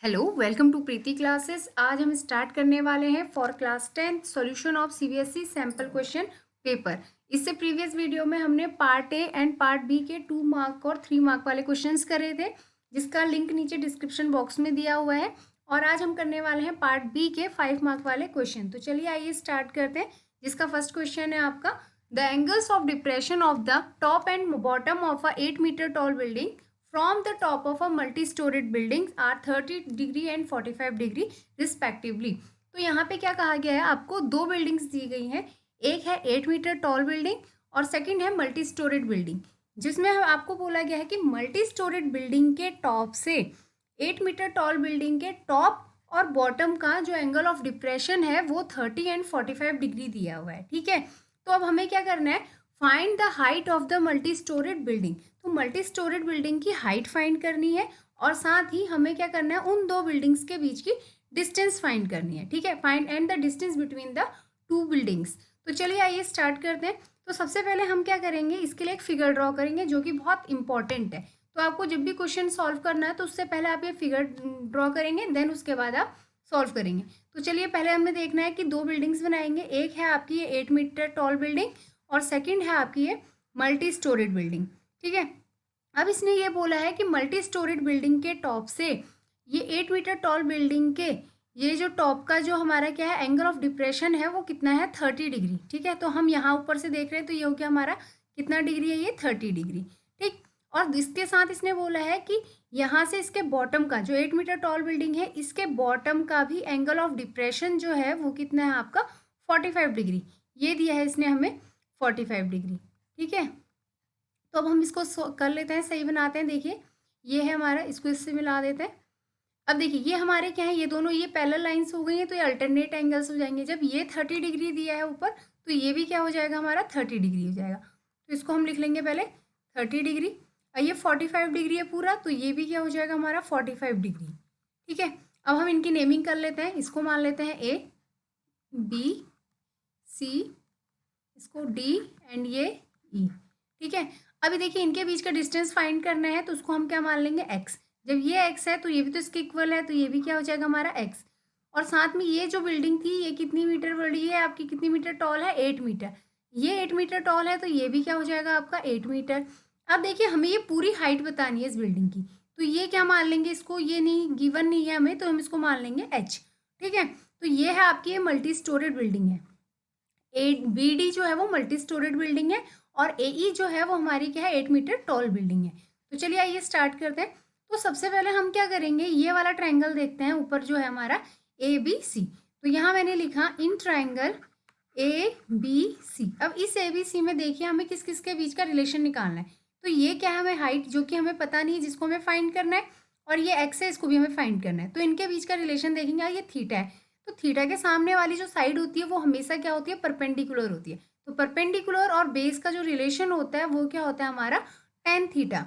Hello, welcome to Preeti classes. आज हम start करने वाले हैं for class 10 solution of CBSE sample question paper. इससे प्रीवियस वीडियो में हमने part A and part B के 2 मार्क और 3 मार्क वाले क्वेश्चंस करे थे, जिसका लिंक नीचे डिस्क्रिप्शन बॉक्स में दिया हुआ है। और आज हम करने वाले हैं पार्ट बी के 5 मार्क वाले क्वेश्चन। तो चलिए आइए स्टार्ट करते हैं, जिसका फर्स्ट क्वेश्चन है आपका the angles of depression of the top and bottom of a 8 metre tall building from the top of a multi-storied buildings are 30 degree and 45 degree respectively। तो यहाँ पे क्या कहा गया है, आपको दो बिल्डिंग्स दी गई हैं। एक है 8 मीटर टॉल बिल्डिंग और सेकंड है मल्टी स्टोरेड बिल्डिंग, जिसमें आपको बोला गया है कि मल्टी स्टोरेड बिल्डिंग के टॉप से 8 मीटर टॉल बिल्डिंग के टॉप और बॉटम का जो एंगल ऑफ डिप्रेशन है वो 30 एंड 45 डिग्री दिया हुआ है। ठीक है, तो अब हमें क्या करना है, find the height of the multi storeyed building. तो मल्टी स्टोरेड बिल्डिंग की हाइट फाइंड करनी है और साथ ही हमें क्या करना है, उन दो बिल्डिंग्स के बीच की डिस्टेंस फाइंड करनी है। ठीक है, find and the distance between the two buildings. तो चलिए आइए स्टार्ट करते हैं। तो सबसे पहले हम क्या करेंगे, इसके लिए एक फिगर ड्रॉ करेंगे जो कि बहुत इंपॉर्टेंट है। तो आपको जब भी क्वेश्चन सॉल्व करना है तो उससे पहले आप ये फिगर ड्रॉ करेंगे, देन उसके बाद आप सॉल्व करेंगे। तो चलिए पहले हमें देखना है कि दो बिल्डिंग्स बनाएंगे। एक है आपकी ये 8 मीटर टॉल बिल्डिंग और सेकंड है आपकी ये मल्टी स्टोरेड बिल्डिंग। ठीक है, अब इसने ये बोला है कि मल्टी स्टोरेड बिल्डिंग के टॉप से ये 8 मीटर टॉल बिल्डिंग के ये जो टॉप का जो हमारा क्या है एंगल ऑफ डिप्रेशन है वो कितना है, 30 डिग्री। ठीक है, तो हम यहाँ ऊपर से देख रहे हैं तो ये हो गया हमारा कितना डिग्री है, ये 30 डिग्री। ठीक, और इसके साथ इसने बोला है कि यहाँ से इसके बॉटम का जो 8 मीटर टॉल बिल्डिंग है इसके बॉटम का भी एंगल ऑफ डिप्रेशन जो है वो कितना है आपका 45 डिग्री। ये दिया है इसने हमें 45 डिग्री। ठीक है, तो अब हम इसको कर लेते हैं, सही बनाते हैं। देखिए ये है हमारा, इसको इससे मिला देते हैं। अब देखिए ये हमारे क्या है, ये दोनों ये पैरेलल लाइंस हो गई हैं तो ये अल्टरनेट एंगल्स हो जाएंगे। जब ये 30 डिग्री दिया है ऊपर तो ये भी क्या हो जाएगा हमारा 30 डिग्री हो जाएगा। तो इसको हम लिख लेंगे पहले 30 डिग्री, और ये 45 डिग्री है पूरा तो ये भी क्या हो जाएगा हमारा 45 डिग्री। ठीक है, अब हम इनकी नेमिंग कर लेते हैं। इसको मान लेते हैं ए, बी, सी, इसको डी एंड ये ई। ठीक है, अभी देखिए इनके बीच का डिस्टेंस फाइंड करना है तो उसको हम क्या मान लेंगे एक्स। जब ये एक्स है तो ये भी तो इसके इक्वल है तो ये भी क्या हो जाएगा हमारा एक्स। और साथ में ये जो बिल्डिंग थी ये कितनी मीटर बड़ी है आपकी, कितनी मीटर टॉल है, 8 मीटर। ये 8 मीटर टॉल है तो ये भी क्या हो जाएगा आपका 8 मीटर। अब देखिए हमें ये पूरी हाइट बतानी है इस बिल्डिंग की, तो ये क्या मान लेंगे इसको, ये नहीं गिवन नहीं है हमें तो हम इसको मान लेंगे एच। ठीक है, तो ये है आपकी ये मल्टी स्टोरेड बिल्डिंग है। ए बी डी जो है वो मल्टी स्टोरेड बिल्डिंग है और ए ई जो है वो हमारी क्या है 8 मीटर टॉल बिल्डिंग है। तो चलिए आइए स्टार्ट करते हैं। तो सबसे पहले हम क्या करेंगे, ये वाला ट्रायंगल देखते हैं ऊपर जो है हमारा ए बी सी। तो यहाँ मैंने लिखा in triangle A B C. अब इस ए बी सी में देखिए हमें किस किस के बीच का रिलेशन निकालना है। तो ये क्या है, हमें हाइट जो कि हमें पता नहीं है जिसको हमें फाइंड करना है, और ये एक्स है इसको भी हमें फाइंड करना है। तो इनके बीच का रिलेशन देखेंगे, ये थीटा है। तो थीटा के सामने वाली जो साइड होती है वो हमेशा क्या होती है, परपेंडिकुलर होती है। तो परपेंडिकुलर और बेस का जो रिलेशन होता है वो क्या होता है हमारा टेन थीटा।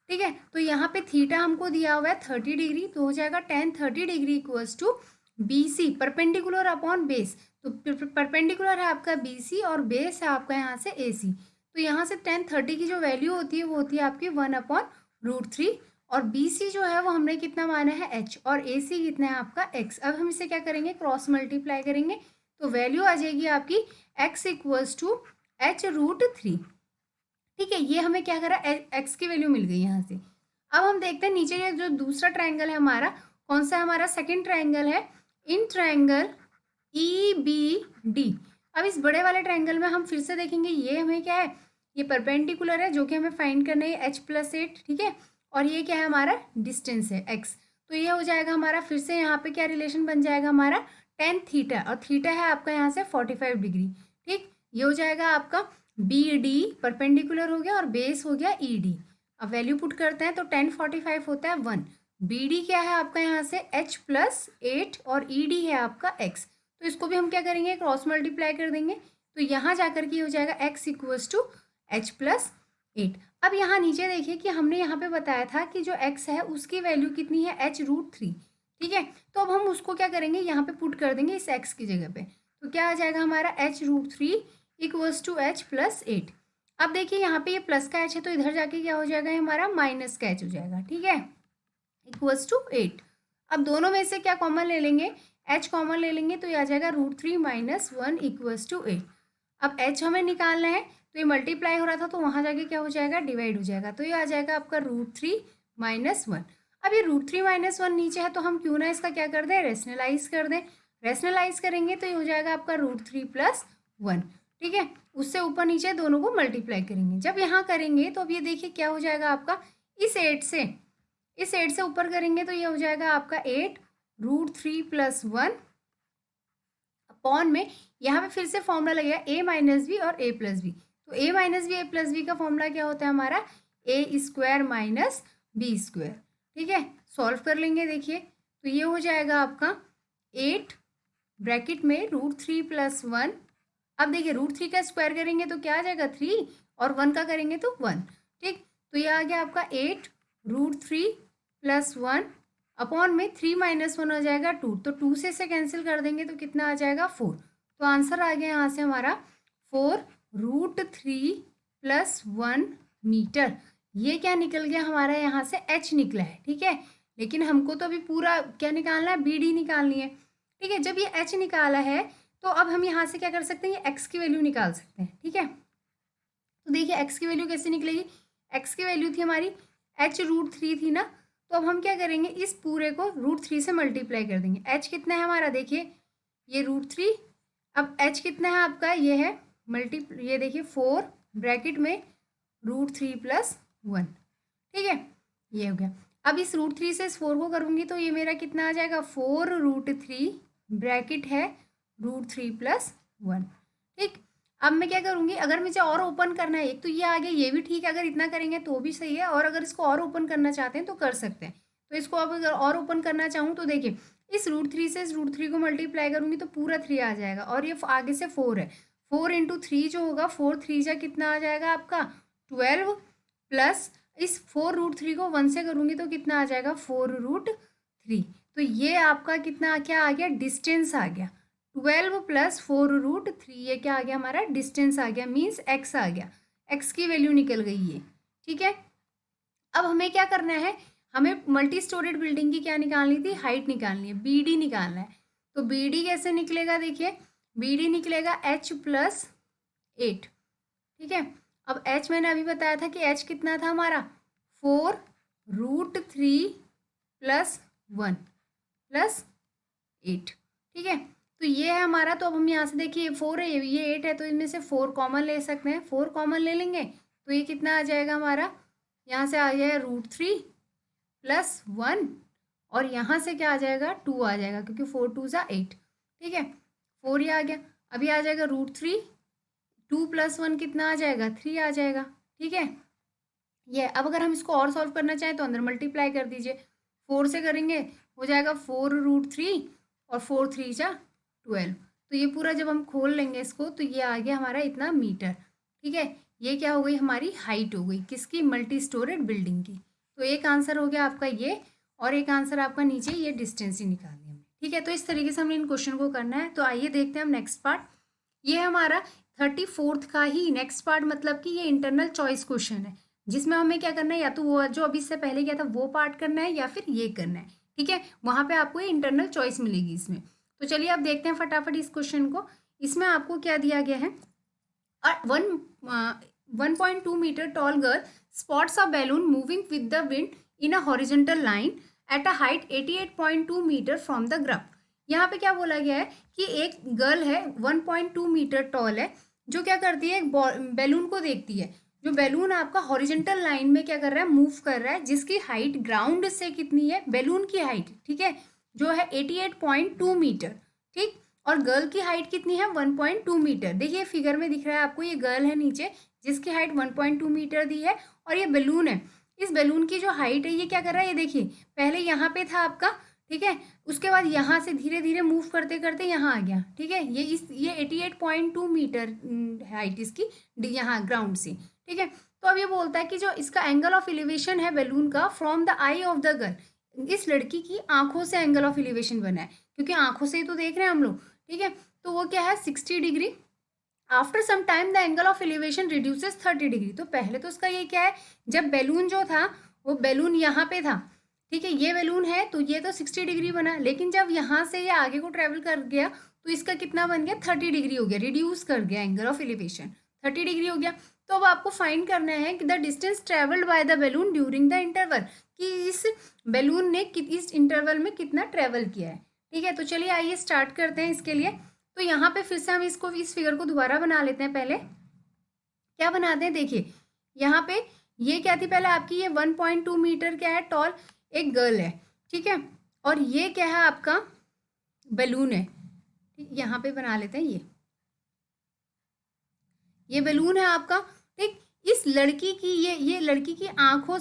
ठीक है, तो यहाँ पे थीटा हमको दिया हुआ है 30 डिग्री, तो हो जाएगा ten 30 degree equals to B C, perpendicular upon base. तो परपेंडिकुलर है आपका बी सी और बेस है आपका यहाँ से ए सी। तो यहाँ से टेन 30 की जो वैल्यू होती है वो होती है आपकी 1/√3, और बी सी जो है वो हमने कितना माना है एच, और ए सी कितना है आपका एक्स। अब हम इसे क्या करेंगे, क्रॉस मल्टीप्लाई करेंगे तो वैल्यू आ जाएगी आपकी एक्स इक्वल्स टू h√3। ठीक है, ये हमें क्या करा, एक्स की वैल्यू मिल गई यहाँ से। अब हम देखते हैं नीचे ये जो दूसरा ट्राइंगल है हमारा, कौन सा हमारा सेकेंड ट्राइंगल है, in triangle E B D. अब इस बड़े वाले ट्राइंगल में हम फिर से देखेंगे, ये हमें क्या है, ये परपेंडिकुलर है जो कि हमें फाइंड करना है h+8। ठीक है, और ये क्या है हमारा डिस्टेंस है x। तो ये हो जाएगा हमारा, फिर से यहाँ पे क्या रिलेशन बन जाएगा हमारा टेन थीटा, और थीटा है आपका यहाँ से 45 डिग्री। ठीक, ये हो जाएगा आपका बी डी, परपेंडिकुलर हो गया और बेस हो गया ई डी। अब वैल्यू पुट करते हैं तो 10/45 होता है 1। बी डी क्या है आपका यहाँ से h+8 और ई डी है आपका x। तो इसको भी हम क्या करेंगे, क्रॉस मल्टीप्लाई कर देंगे तो यहाँ जाकर के हो जाएगा x इक्वल्स टू h+8। अब यहाँ नीचे देखिए कि हमने यहाँ पे बताया था कि जो x है उसकी वैल्यू कितनी है h√3। ठीक है, तो अब हम उसको क्या करेंगे, यहाँ पे पुट कर देंगे इस x की जगह पे। तो क्या आ जाएगा हमारा h√3 इक्वल्स टू h+8। अब देखिए यहाँ पे ये प्लस का h है तो इधर जाके क्या हो जाएगा हमारा माइनस का h हो जाएगा। ठीक है, इक्वल्स टू 8। अब दोनों में से क्या कॉमन ले लेंगे, h कॉमन ले लेंगे, तो ये आ जाएगा √3 - 1 = 8। अब h हमें निकालना है, तो ये मल्टीप्लाई हो रहा था तो वहाँ जाके क्या हो जाएगा, डिवाइड हो जाएगा, तो ये आ जाएगा आपका √3 - 1। अब ये √3 - 1 नीचे है, तो हम क्यों ना इसका क्या कर दें, रेशनलाइज कर दें। रेशनलाइज करेंगे तो ये हो जाएगा आपका √3 + 1, ठीक है। उससे ऊपर नीचे दोनों को मल्टीप्लाई करेंगे। जब यहाँ करेंगे तो अब ये देखिए क्या हो जाएगा आपका, इस 8 से ऊपर करेंगे तो ये हो जाएगा आपका 8 √3 + 1 अपॉन में, यहाँ पे फिर से फॉर्मूला लगेगा a - b और a + b। तो a - b a + b का फॉर्मूला क्या होता है हमारा, a² - b², ठीक है। सॉल्व कर लेंगे, देखिए तो ये हो जाएगा आपका 8 ब्रैकेट में √3 + 1। अब देखिए √3 का स्क्वायर करेंगे तो क्या आ जाएगा 3, और 1 का करेंगे तो 1, ठीक। तो ये आ गया आपका 8 √3 + 1 अपॉन में 3 - 1 हो जाएगा 2, तो 2 से इसे कैंसिल कर देंगे तो कितना आ जाएगा 4। तो आंसर आ गया यहाँ से हमारा 4 √3 + 1 मीटर। ये क्या निकल गया हमारा, यहाँ से h निकला है, ठीक है। लेकिन हमको तो अभी पूरा क्या निकालना है, BD निकालनी है, ठीक है। जब ये h निकाला है तो अब हम यहाँ से क्या कर सकते हैं, ये x की वैल्यू निकाल सकते हैं, ठीक है। तो देखिए x की वैल्यू कैसे निकलेगी, x की वैल्यू थी हमारी h √3 थी ना, तो अब हम क्या करेंगे, इस पूरे को √3 से मल्टीप्लाई कर देंगे। h कितना है हमारा, देखिए ये √3, अब h कितना है आपका, ये है ये देखिए 4 ब्रैकेट में √3 + 1, ठीक है। ये हो गया। अब इस √3 से इस 4 को करूँगी तो ये मेरा कितना आ जाएगा, 4 √3 ब्रैकेट है √3 + 1, ठीक। अब मैं क्या करूँगी, अगर मुझे और ओपन करना है, एक तो ये आ गया, ये भी ठीक है, अगर इतना करेंगे तो भी सही है, और अगर इसको और ओपन करना चाहते हैं तो कर सकते हैं। तो इसको अब अगर और ओपन करना चाहूँ तो देखिए इस √3 से इस √3 को मल्टीप्लाई करूँगी तो पूरा 3 आ जाएगा, और ये आगे से 4 है, 4 × 3 जो होगा, 4 3 जा कितना आ जाएगा आपका 12, प्लस इस 4 √3 को 1 से करूँगी तो कितना आ जाएगा 4 √3। तो ये आपका कितना क्या आ गया, डिस्टेंस आ गया 12 + 4 √3, ये क्या आ गया हमारा, डिस्टेंस आ गया, मीन्स x आ गया, x की वैल्यू निकल गई ये, ठीक है। अब हमें क्या करना है, हमें मल्टी स्टोरेड बिल्डिंग की क्या निकालनी थी, हाइट निकालनी है, BD निकालना है। तो BD कैसे निकलेगा, देखिए BD निकलेगा h + 8, ठीक है। अब h मैंने अभी बताया था कि h कितना था हमारा 4 √3 + 1 + 8, ठीक है। तो ये है हमारा, तो अब हम यहाँ से देखिए 4 है, ये 8 है, तो इनमें से 4 कॉमन ले सकते हैं, 4 कॉमन ले लेंगे तो ये कितना आ जाएगा हमारा, यहाँ से आ जाएगा √3 + 1, और यहाँ से क्या आ जाएगा 2 आ जाएगा, क्योंकि 4 2 = 8, ठीक है। 4 ये आ गया, अभी आ जाएगा √3, 2 + 1 कितना आ जाएगा 3 आ जाएगा, ठीक है। ये अब अगर हम इसको और सॉल्व करना चाहें तो अंदर मल्टीप्लाई कर दीजिए, 4 से करेंगे हो जाएगा 4 √3, और 4 3 जा 12, तो ये पूरा जब हम खोल लेंगे इसको तो ये आ गया हमारा इतना मीटर, ठीक है। ये क्या हो गई, हमारी हाइट हो गई, किसकी, मल्टी स्टोरेड बिल्डिंग की। तो एक आंसर हो गया आपका ये, और एक आंसर आपका नीचे ये डिस्टेंस ही निकालनी है, ठीक है। तो इस तरीके से हमने इन क्वेश्चन को करना है। तो आइए देखते हैं हम नेक्स्ट पार्ट। ये हमारा 34th का ही नेक्स्ट पार्ट, मतलब कि ये इंटरनल चॉइस क्वेश्चन है, जिसमें हमें क्या करना है, या तो वो जो अभी इससे पहले किया था वो पार्ट करना है, या फिर ये करना है, ठीक है। वहाँ पे आपको ये इंटरनल चॉइस मिलेगी इसमें। तो चलिए अब देखते हैं फटाफट इस क्वेश्चन को। इसमें आपको क्या दिया गया है, 1.2 metre tall girl spots a balloon moving with the wind in a horizontal line at a height 88.2 metre from the ground. यहाँ पे क्या बोला गया है कि एक गर्ल है 1.2 मीटर टॉल है, जो क्या करती है, एक बैलून को देखती है, जो बैलून आपका हॉरिजॉन्टल लाइन में क्या कर रहा है, मूव कर रहा है, जिसकी हाइट ग्राउंड से कितनी है, बैलून की हाइट, ठीक है, जो है 88.2 मीटर, ठीक। और गर्ल की हाइट कितनी है 1.2 मीटर। देखिए फिगर में दिख रहा है आपको, ये गर्ल है नीचे जिसकी हाइट 1.2 मीटर दी है, और ये बैलून है, इस बैलून की जो हाइट है ये क्या कर रहा है, ये देखिए पहले यहाँ पे था आपका, ठीक है, उसके बाद यहाँ से धीरे धीरे मूव करते करते यहाँ आ गया, ठीक है। ये 88.2 मीटर हाइट इसकी यहाँ ग्राउंड से, ठीक है। तो अब ये बोलता है कि जो इसका एंगल ऑफ एलिवेशन है बैलून का from the I of the girl, इस लड़की की आंखों से एंगल ऑफ एलिवेशन बना है, क्योंकि आंखों से ही तो देख रहे हैं हम लोग, ठीक है। तो वो क्या है 60 degree. After some time the angle of elevation reduces 30 degree. तो पहले तो उसका ये क्या है, जब बैलून जो था वो बैलून यहाँ पे था, ठीक है, ये बैलून है तो ये तो 60 डिग्री बना, लेकिन जब यहाँ से ये आगे को ट्रेवल कर गया तो इसका कितना बन गया, 30 डिग्री हो गया, रिड्यूस कर गया एंगल ऑफ एलिवेशन, 30 डिग्री हो गया। तो अब आपको फाइंड करना है कि the distance travelled by the balloon during the interval, कि इस बैलून ने इस इंटरवल में कितना ट्रेवल किया है। ठीक है, तो चलिए आइए स्टार्ट करते हैं इसके लिए। तो यहाँ पे फिर से हम इसको इस फिगर को दोबारा बना लेते हैं। पहले क्या बनाते हैं, देखिए यहाँ पे ये क्या थी, पहले आपकी ये 1.2 मीटर क्या है टॉल एक गर्ल है, ठीक है, और ये क्या है आपका बैलून है। ठीक, यहाँ पे बना लेते हैं, ये बैलून है आपका। ठीक, इस लड़की की ये लड़की की आंखों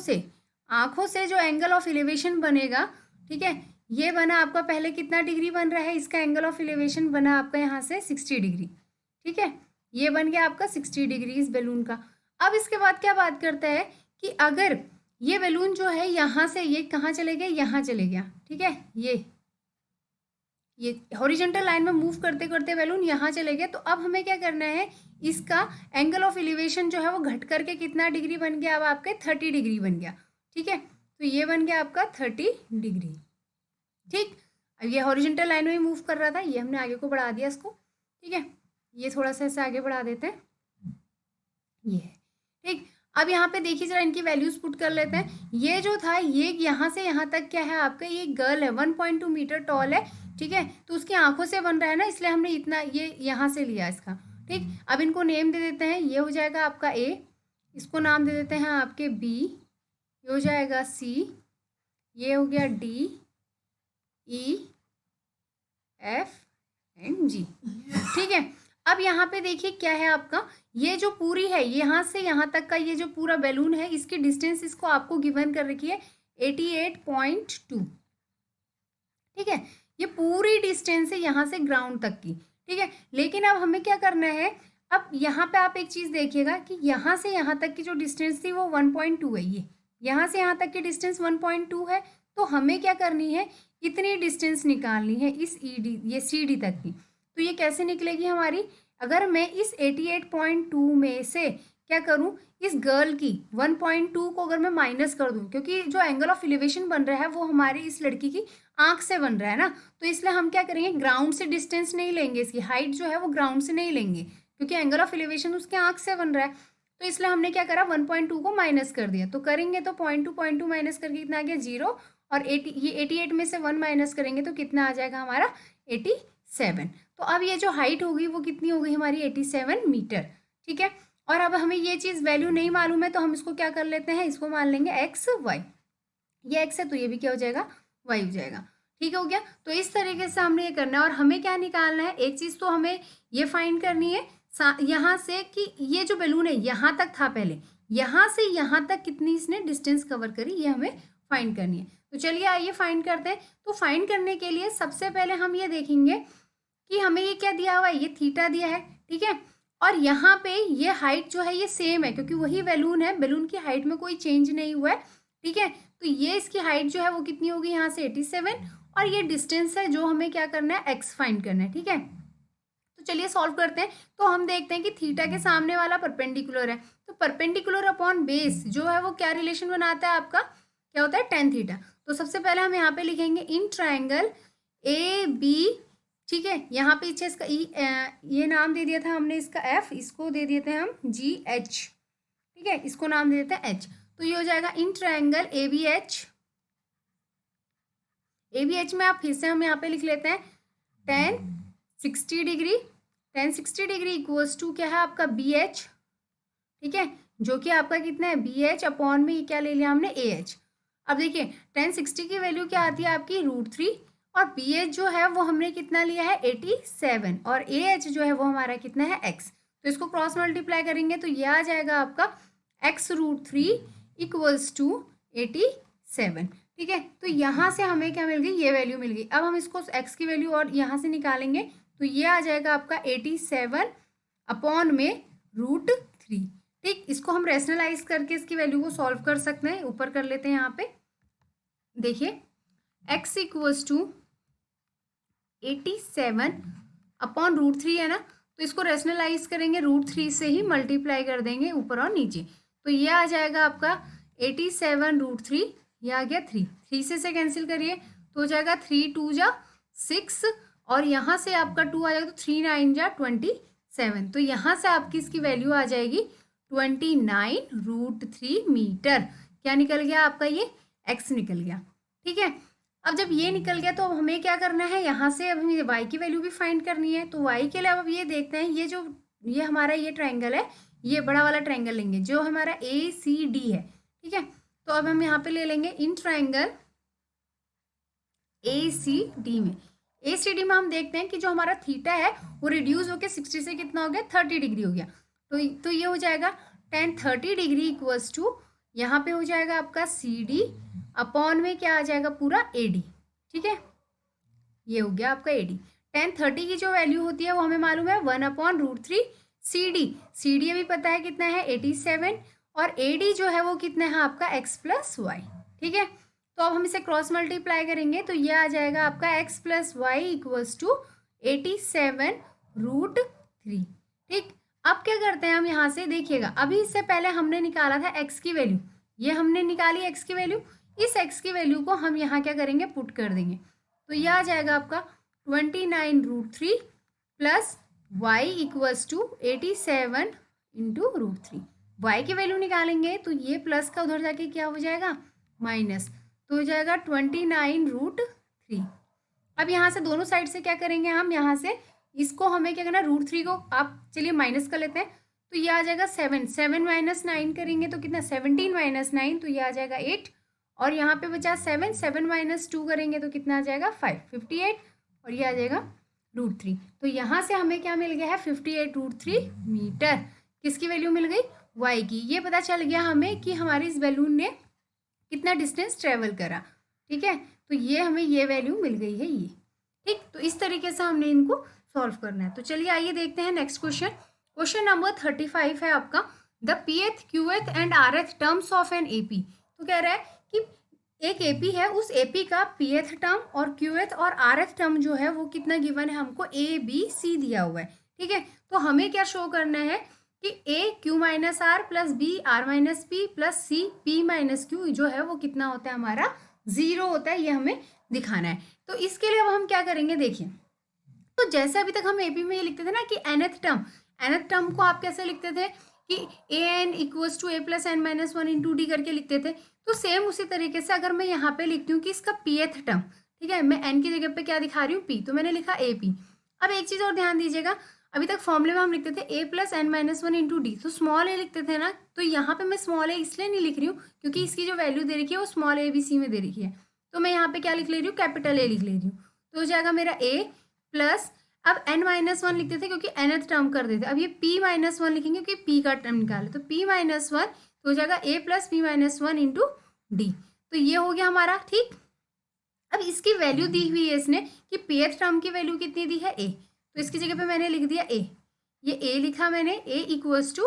से जो एंगल ऑफ एलिवेशन बनेगा, ठीक है, ये बना आपका पहले कितना डिग्री बन रहा है, इसका एंगल ऑफ एलिवेशन बना आपका यहाँ से 60 डिग्री। ठीक है, ये बन गया आपका 60 डिग्री इस बैलून का। अब इसके बाद क्या बात करता है कि अगर ये बैलून जो है यहाँ से ये कहाँ चले गया, यहाँ चले गया। ठीक है, ये हॉरिजॉन्टल लाइन में मूव करते करते बैलून यहाँ चले गए, तो अब हमें क्या करना है, इसका एंगल ऑफ एलिवेशन जो है वो घट करके कितना डिग्री बन गया, अब आपके 30 डिग्री बन गया। ठीक है, तो ये बन गया आपका 30 डिग्री। ठीक, अब ये हॉरिजॉन्टल लाइन में मूव कर रहा था, ये हमने आगे को बढ़ा दिया इसको। ठीक है, ये थोड़ा सा ऐसे आगे बढ़ा देते हैं, ये है। ठीक, अब यहाँ पे देखिए जरा इनकी वैल्यूज पुट कर लेते हैं। ये जो था ये यहाँ से यहाँ तक क्या है आपका, ये गर्ल है 1.2 मीटर टॉल है। ठीक है, तो उसकी आंखों से बन रहा है ना, इसलिए हमने इतना ये यहाँ से लिया इसका। ठीक, अब इनको नेम दे देते हैं, ये हो जाएगा आपका ए, इसको नाम दे देते हैं आपके बी, ये हो जाएगा सी, ये हो गया डी, ई, एफ एंड जी। ठीक है, अब यहाँ पे देखिए क्या है आपका, ये जो पूरी है यहाँ से यहाँ तक का ये जो पूरा बैलून है, इसकी डिस्टेंस इसको आपको गिवन कर रखी है 88.2। ठीक है, ये पूरी डिस्टेंस है यहाँ से ग्राउंड तक की। ठीक है, लेकिन अब हमें क्या करना है, अब यहाँ पे आप एक चीज़ देखिएगा कि यहाँ से यहाँ तक की जो डिस्टेंस थी वो 1.2 है, ये यहाँ से यहाँ तक की डिस्टेंस 1.2 है। तो हमें क्या करनी है, इतनी डिस्टेंस निकालनी है इस ईडी ये सीडी तक की। तो ये कैसे निकलेगी हमारी, अगर मैं इस 88.2 में से क्या करूं, इस गर्ल की 1.2 को अगर मैं माइनस कर दूं, क्योंकि जो एंगल ऑफ एलिवेशन बन रहा है वो हमारी इस लड़की की आंख से बन रहा है ना, तो इसलिए हम क्या करेंगे, ग्राउंड से डिस्टेंस नहीं लेंगे, इसकी हाइट जो है वो ग्राउंड से नहीं लेंगे, क्योंकि एंगल ऑफ एलिवेशन उसके आंख से बन रहा है। तो इसलिए हमने क्या करा, 1.2 को माइनस कर दिया। तो करेंगे तो 0.2 माइनस करके कितना आ गया 0, और 88 में से 1 माइनस करेंगे तो कितना आ जाएगा हमारा 87। तो अब ये जो हाइट होगी वो कितनी हो गई हमारी 87 मीटर। ठीक है, और अब हमें ये चीज़ वैल्यू नहीं मालूम है, तो हम इसको क्या कर लेते हैं, इसको मान लेंगे एक्स वाई, ये एक्स है तो ये भी क्या हो जाएगा, वाई हो जाएगा। ठीक हो गया, तो इस तरीके से हमने ये करना है। और हमें क्या निकालना है, एक चीज़ तो हमें ये फाइंड करनी है यहाँ से कि ये जो बैलून है यहाँ तक था पहले, यहाँ से यहाँ तक कितनी इसने डिस्टेंस कवर करी, ये हमें फाइंड करनी है। तो चलिए आइए फाइंड करते हैं। तो फाइंड करने के लिए सबसे पहले हम ये देखेंगे कि हमें ये क्या दिया हुआ है, ये थीटा दिया है। ठीक है, और यहाँ पे ये हाइट जो है ये सेम है, क्योंकि वही बैलून है, बैलून की हाइट में कोई चेंज नहीं हुआ है। ठीक है, तो ये इसकी हाइट जो है वो कितनी होगी यहाँ से 87, और ये डिस्टेंस है जो हमें क्या करना है, एक्स फाइंड करना है। ठीक है, तो चलिए सॉल्व करते हैं। तो हम देखते हैं कि थीटा के सामने वाला परपेंडिकुलर है, तो परपेंडिकुलर अपॉन बेस जो है वो क्या रिलेशन बनाता है आपका, क्या होता है, tan थीटा। तो सबसे पहले हम यहाँ पे लिखेंगे इन ट्राइंगल ए बी। ठीक है, यहाँ पे पीछे इसका ये नाम दे दिया था हमने इसका एफ, इसको दे देते हैं हम जी एच। ठीक है, इसको नाम दे देते हैं एच। तो ये हो जाएगा in triangle A B H. A B H में आप फिर से हम यहाँ पे लिख लेते हैं tan 60 degree, tan 60 degree equals to क्या है आपका बी एच। ठीक है, जो कि आपका कितना है बी एच अपॉन में ये क्या ले लिया हमने ए एच। अब देखिए tan 60 की वैल्यू क्या आती है आपकी √3, और बी एच जो है वो हमने कितना लिया है 87, और ए एच जो है वो हमारा कितना है एक्स। तो इसको क्रॉस मल्टीप्लाई करेंगे तो ये आ जाएगा आपका x√3 इक्वल्स टू 87। ठीक है, तो यहाँ से हमें क्या मिल गई, ये वैल्यू मिल गई। अब हम इसको x की वैल्यू और यहाँ से निकालेंगे तो ये आ जाएगा आपका 87 अपॉन में √3। ठीक, इसको हम रैशनलाइज करके इसकी वैल्यू को सॉल्व कर सकते हैं। ऊपर कर लेते हैं यहाँ पे, देखिए x इक्वल्स टू 87 अपॉन √3 है ना, तो इसको रैशनलाइज करेंगे, √3 से ही मल्टीप्लाई कर देंगे ऊपर और नीचे, तो ये आ जाएगा आपका 87 √3 ये आ गया 3, 3 से कैंसिल करिए तो हो जाएगा 3 2 जा 6 और यहाँ से आपका 2 आ जाएगा तो 3 9 जा 27। तो यहाँ से आपकी इसकी वैल्यू आ जाएगी 29√3 मीटर। क्या निकल गया आपका? ये x निकल गया। ठीक है, अब जब ये निकल गया तो अब हमें क्या करना है, यहाँ से अब हमें y की वैल्यू भी फाइंड करनी है। तो y के लिए अब ये देखते हैं, ये हमारा ये ट्रायंगल है, ये बड़ा वाला ट्रायंगल लेंगे जो हमारा ACD है। ठीक है, तो अब हम यहाँ पे ले लेंगे इन ट्रायंगल ACD में हम देखते हैं कि जो हमारा थीटा है वो रिड्यूस होकर 60 से कितना हो गया, 30 डिग्री हो गया। तो ये हो जाएगा tan 30 डिग्री इक्वल्स टू यहाँ पे हो जाएगा आपका CD अपॉन में क्या आ जाएगा पूरा AD। ठीक है, ये हो गया आपका AD। tan 30 की जो वैल्यू होती है वो हमें मालूम है 1/√3 CD अभी पता है कितना है 87 और AD जो है वो कितना है आपका x + y। ठीक है, तो अब हम इसे क्रॉस मल्टीप्लाई करेंगे तो ये आ जाएगा आपका x + y इक्वल्स टू 87√3। ठीक, अब क्या करते हैं हम यहाँ से देखिएगा, अभी इससे पहले हमने निकाला था x की वैल्यू, ये हमने निकाली x की वैल्यू, इस x की वैल्यू को हम यहाँ क्या करेंगे, पुट कर देंगे। तो ये आ जाएगा आपका 29√3 plus y equals to 87 into √3। y की वैल्यू निकालेंगे तो ये प्लस का उधर जाके क्या हो जाएगा, माइनस, तो हो जाएगा 29√3। अब यहाँ से दोनों साइड से क्या करेंगे हम, यहाँ से इसको हमें क्या करना, √3 को आप चलिए माइनस कर लेते हैं। तो ये आ जाएगा 7 माइनस 9 करेंगे तो कितना, 17 माइनस 9 तो ये आ जाएगा 8 और यहाँ पे बचा 7 माइनस 2 करेंगे तो कितना आ जाएगा 58 और ये आ जाएगा √3। तो यहाँ से हमें क्या मिल गया है 58√3 मीटर। किसकी वैल्यू मिल गई, y की। ये पता चल गया हमें कि हमारी इस बैलून ने कितना डिस्टेंस ट्रेवल करा। ठीक है, तो ये हमें ये वैल्यू मिल गई है ये। ठीक, तो इस तरीके से हमने इनको सॉल्व करना है। तो चलिए आइए देखते हैं नेक्स्ट क्वेश्चन। क्वेश्चन नंबर 35 है आपका, the pth qth and rth terms of an AP। तो कह रहा है कि एक AP है, उस AP का pth टर्म और qth और rth टर्म जो है वो कितना गिवन है हमको, ABC दिया हुआ है। ठीक है, तो हमें क्या शो करना है कि A Q minus R plus B R minus P plus C P minus Q जो है वो कितना होता है हमारा, 0 होता है, ये हमें दिखाना है। तो इसके लिए अब हम क्या करेंगे, देखिए, तो जैसे अभी तक हम AP में ये लिखते थे ना कि nth टर्म को आप कैसे लिखते थे कि an equals to a plus n minus 1 into D करके लिखते थे। तो सेम उसी तरीके से अगर मैं यहाँ पे लिखती हूँ कि इसका pth टर्म, ठीक है, मैं n की जगह पे क्या दिखा रही हूँ, p, तो मैंने लिखा AP। अब एक चीज़ और ध्यान दीजिएगा, अभी तक फॉर्मूले में हम लिखते थे a plus n minus 1 into D, तो स्मॉल a लिखते थे ना। तो यहाँ पे मैं स्मॉल a इसलिए नहीं लिख रही हूँ क्योंकि इसकी जो वैल्यू दे रखी है वो स्मॉल ABC में दे रखी है, तो मैं यहाँ पे क्या लिख ले रही हूँ, कैपिटल A लिख ले रही हूँ। तो हो जाएगा मेरा a प्लस, अब n माइनस 1 लिखते थे क्योंकि nth टर्म कर देते, अब ये p माइनस 1 लिखेंगे क्योंकि p का टर्म निकाले, तो p माइनस 1 तो हो जाएगा a plus p minus 1 into D. तो ये हो गया हमारा। ठीक, अब इसकी वैल्यू दी हुई है इसने कि pth टर्म की वैल्यू कितनी दी है, a, तो इसकी जगह पे मैंने लिख दिया a, ये a लिखा मैंने, a equals to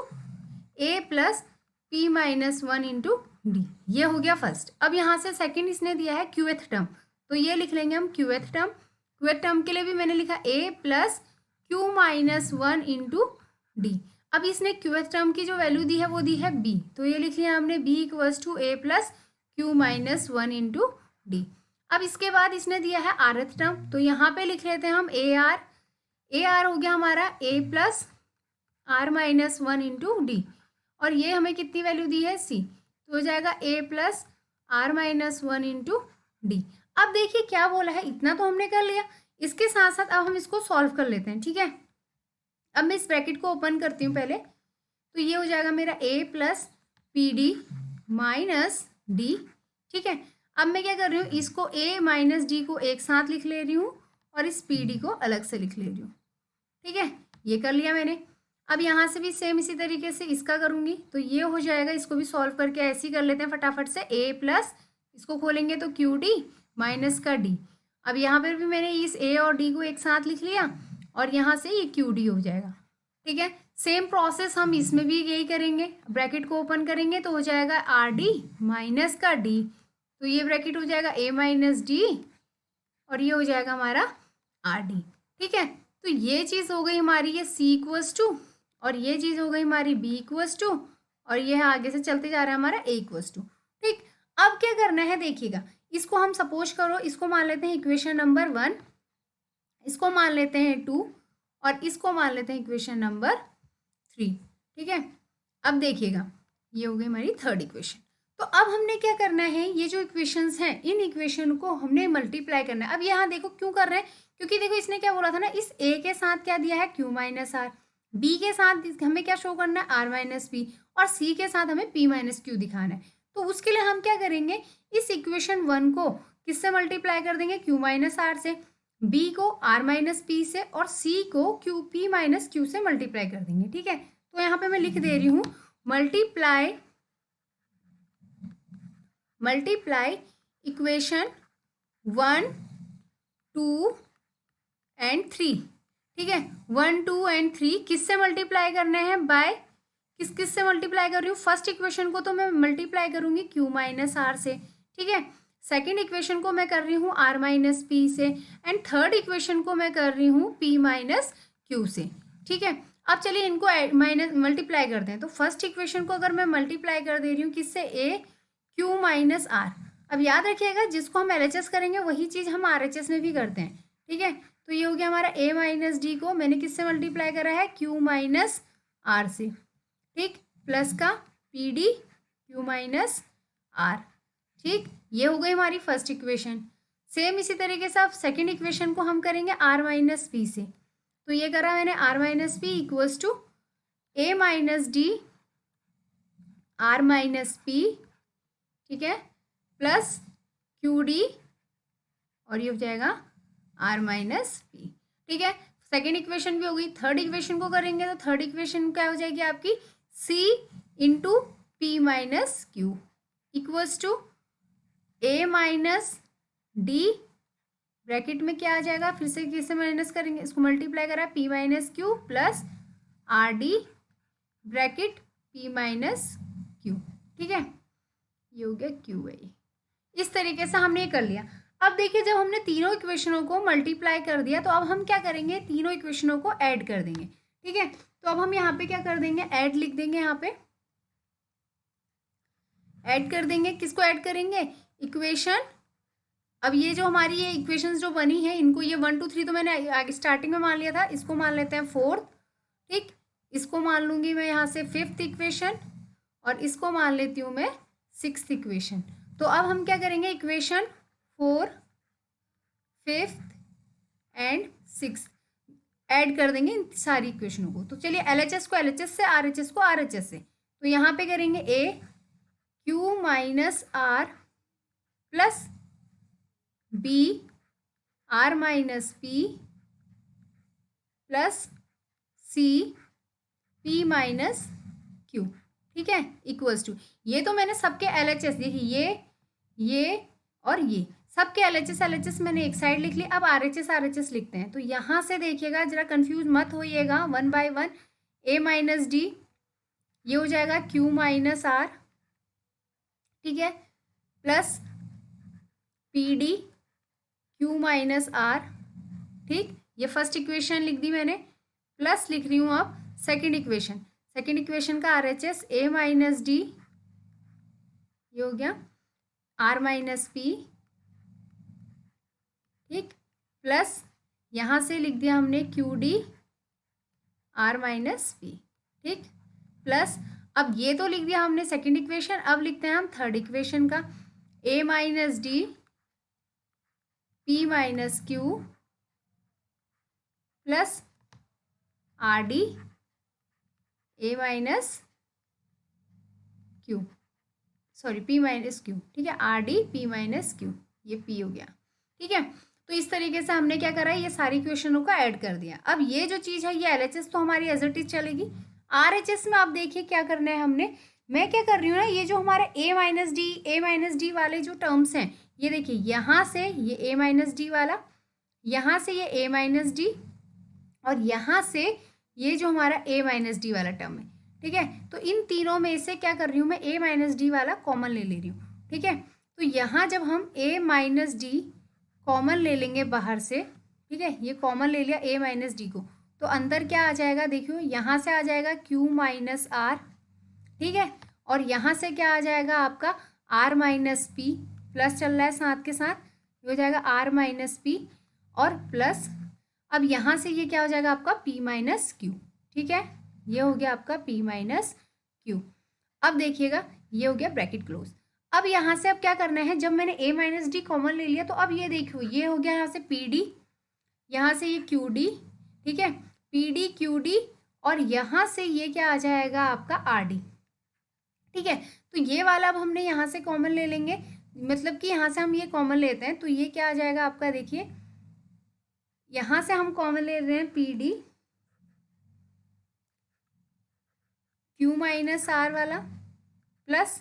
a plus p minus 1 into D, ये हो गया फर्स्ट। अब यहाँ से सेकेंड इसने दिया है qth टर्म, तो ये लिख लेंगे हम qth टर्म के लिए भी मैंने लिखा a plus q minus 1 into D. अब इसने qth टर्म की जो वैल्यू दी है वो दी है b, तो ये लिख लिया हमने b equals to a plus q minus 1 into D. अब इसके बाद इसने दिया है rth टर्म, तो यहाँ पे लिख लेते हैं हम ar हो गया हमारा a plus r minus 1 into D, और ये हमें कितनी वैल्यू दी है c, तो हो जाएगा a plus r minus 1 into D. अब देखिए क्या बोला है, इतना तो हमने कर लिया, इसके साथ साथ अब हम इसको सॉल्व कर लेते हैं। ठीक है, अब मैं इस ब्रैकेट को ओपन करती हूँ पहले, तो ये हो जाएगा मेरा a plus P D minus D. ठीक है, अब मैं क्या कर रही हूँ, इसको a माइनस डी को एक साथ लिख ले रही हूँ और इस पी डी को अलग से लिख ले रही हूँ। ठीक है, ये कर लिया मैंने। अब यहाँ से भी सेम इसी तरीके से इसका करूँगी, तो ये हो जाएगा, इसको भी सॉल्व करके ऐसे ही कर लेते हैं फटाफट से, a प्लस इसको खोलेंगे तो क्यू डी माइनस का डी। अब यहाँ पर भी मैंने इस a और d को एक साथ लिख लिया और यहाँ से ये क्यू डी हो जाएगा। ठीक है, सेम प्रोसेस हम इसमें भी यही करेंगे, ब्रैकेट को ओपन करेंगे तो हो जाएगा आर डी माइनस का डी, तो ये ब्रैकेट हो जाएगा a माइनस डी और ये हो जाएगा हमारा आर डी। ठीक है, तो ये चीज़ हो गई हमारी, ये c इक्वल्स टू, और ये चीज़ हो गई हमारी b इक्वल्स टू, और ये आगे से चलते जा रहा है हमारा a इक्वल्स टू। ठीक, अब क्या करना है देखिएगा, इसको हम सपोज करो इसको मान लेते हैं इक्वेशन नंबर 1, इसको मान लेते हैं 2 और इसको मान लेते हैं इक्वेशन नंबर 3। ठीक है, अब देखिएगा ये हो गई हमारी थर्ड इक्वेशन। तो अब हमने क्या करना है, ये जो इक्वेशंस हैं इन इक्वेशन को हमने मल्टीप्लाई करना है। अब यहाँ देखो क्यों कर रहे हैं, क्योंकि देखो इसने क्या बोला था ना, इस ए के साथ क्या दिया है q माइनस आर, बी के साथ हमें क्या शो करना है आर माइनस पी, और सी के साथ हमें p माइनस क्यू दिखाना है। तो उसके लिए हम क्या करेंगे, इस इक्वेशन 1 को किससे मल्टीप्लाई कर देंगे, q माइनस आर से, b को r माइनस पी से, और c को p माइनस क्यू से मल्टीप्लाई कर देंगे। ठीक है, तो यहाँ पे मैं लिख दे रही हूँ मल्टीप्लाई इक्वेशन 1, 2 एंड 3। ठीक है, 1, 2 एंड 3 किससे मल्टीप्लाई करने हैं, बाय किस से मल्टीप्लाई कर रही हूँ, फर्स्ट इक्वेशन को तो मैं मल्टीप्लाई करूंगी q माइनस आर से। ठीक है, सेकेंड इक्वेशन को मैं कर रही हूँ r माइनस पी से, एंड थर्ड इक्वेशन को मैं कर रही हूँ p माइनस क्यू से। ठीक है, अब चलिए इनको माइनस मल्टीप्लाई करते हैं। तो फर्स्ट इक्वेशन को अगर मैं मल्टीप्लाई कर दे रही हूँ किससे, a q माइनस आर। अब याद रखिएगा जिसको हम LHS करेंगे वही चीज़ हम RHS में भी करते हैं। ठीक है, तो ये हो गया हमारा a माइनस डी को मैंने किससे मल्टीप्लाई करा है, q माइनस आर से। ठीक, प्लस का P D Q minus R. ठीक, ये हो गई हमारी फर्स्ट इक्वेशन। सेम इसी तरीके से अब सेकेंड इक्वेशन को हम करेंगे आर माइनस पी से। तो ये करा मैंने R minus P equals to A minus D R minus P, ठीक है, प्लस क्यू डी, और ये हो जाएगा आर माइनस पी। ठीक है, सेकेंड इक्वेशन भी हो गई। थर्ड इक्वेशन को करेंगे तो थर्ड इक्वेशन क्या हो जाएगी आपकी, C into P minus Q equals to A minus D, bracket में क्या आ जाएगा, फिर से किससे माइनस करेंगे, इसको मल्टीप्लाई करा P minus Q plus R D bracket P minus Q. ठीक है, ये हो गया क्यू आई। इस तरीके से हमने ये कर लिया। अब देखिए जब हमने तीनों इक्वेशनों को मल्टीप्लाई कर दिया तो अब हम क्या करेंगे, तीनों इक्वेशनों को ऐड कर देंगे। ठीक है, तो अब हम यहाँ पे क्या कर देंगे, ऐड लिख देंगे, यहाँ पे ऐड कर देंगे। किसको ऐड करेंगे, इक्वेशन। अब ये जो हमारी ये इक्वेशंस जो बनी है इनको, ये 1, 2, 3 तो मैंने आगे स्टार्टिंग में मान लिया था, इसको मान लेते हैं फोर्थ। ठीक, इसको मान लूंगी मैं यहाँ से फिफ्थ इक्वेशन, और इसको मान लेती हूँ मैं सिक्स्थ इक्वेशन। तो अब हम क्या करेंगे, इक्वेशन 4, 5th एंड 6 ऐड कर देंगे इन सारी इक्वेशनों को। तो चलिए LHS को LHS से, RHS को RHS से। तो यहाँ पे करेंगे a q minus R plus b r minus P plus c p minus q। ठीक है, इक्वल्स टू, ये तो मैंने सबके LHS, देखिए ये और ये सबके LHS मैंने एक साइड लिख ली। अब RHS लिखते हैं। तो यहाँ से देखिएगा जरा कंफ्यूज मत होइएगा, 1 बाय 1 a माइनस डी, ये हो जाएगा q माइनस आर, ठीक है, plus P D q minus R. ठीक, ये फर्स्ट इक्वेशन लिख दी मैंने, प्लस लिख रही हूँ अब सेकेंड इक्वेशन का RHS a माइनस डी, ये हो गया r माइनस पी। ठीक, प्लस यहाँ से लिख दिया हमने Q D R minus P. ठीक, प्लस अब ये तो लिख दिया हमने सेकेंड इक्वेशन, अब लिखते हैं हम थर्ड इक्वेशन का, a minus D p minus Q plus R D a minus Q, sorry p minus Q. ठीक है, R D p minus Q, ये p हो गया। ठीक है, तो इस तरीके से हमने क्या करा है, ये सारी इक्वेशनों को ऐड कर दिया। अब ये जो चीज़ है ये LHS तो हमारी एज इट इज चलेगी। RHS में आप देखिए क्या करना है हमने, मैं क्या कर रही हूँ ना, ये जो हमारे a माइनस डी वाले जो टर्म्स हैं, ये देखिए यहाँ से ये a माइनस डी वाला, यहाँ से ये a माइनस डी, और यहाँ से ये जो हमारा a माइनस डी वाला टर्म है। ठीक है, तो इन तीनों में से क्या कर रही हूँ मैं, a माइनस डी वाला कॉमन ले रही हूँ। ठीक है, तो यहाँ जब हम a माइनस डी कॉमन ले लेंगे बाहर से, ठीक है, ये कॉमन ले लिया a माइनस डी को, तो अंदर क्या आ जाएगा, देखियो यहाँ से आ जाएगा q माइनस आर। ठीक है, और यहाँ से क्या आ जाएगा आपका आर माइनस पी, प्लस चल रहा है साथ के साथ, ये हो जाएगा आर माइनस पी और प्लस, अब यहाँ से ये क्या हो जाएगा आपका पी माइनस क्यू, ठीक है, ये हो गया आपका पी माइनस क्यू। अब देखिएगा ये हो गया ब्रैकेट क्लोज। अब यहाँ से अब क्या करना है, जब मैंने a माइनस डी कॉमन ले लिया तो अब ये देखो ये हो गया यहाँ से पी डी, यहाँ से ये क्यू डी, ठीक है, पी डी क्यू डी, और यहाँ से ये क्या आ जाएगा आपका आर डी, ठीक है। तो ये वाला अब हमने यहाँ से कॉमन ले लेंगे, मतलब कि यहाँ से हम ये कॉमन लेते हैं तो ये क्या आ जाएगा आपका, देखिए यहाँ से हम कॉमन ले रहे हैं P D Q minus R वाला, प्लस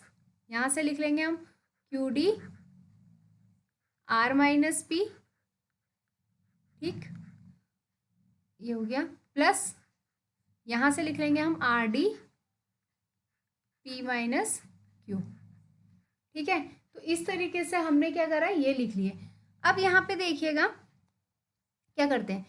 यहाँ से लिख लेंगे हम Q D R minus P, ठीक, ये हो गया, प्लस यहाँ से लिख लेंगे हम R D P minus Q, ठीक है। तो इस तरीके से हमने क्या करा, ये लिख लिए। अब यहाँ पे देखिएगा क्या करते हैं,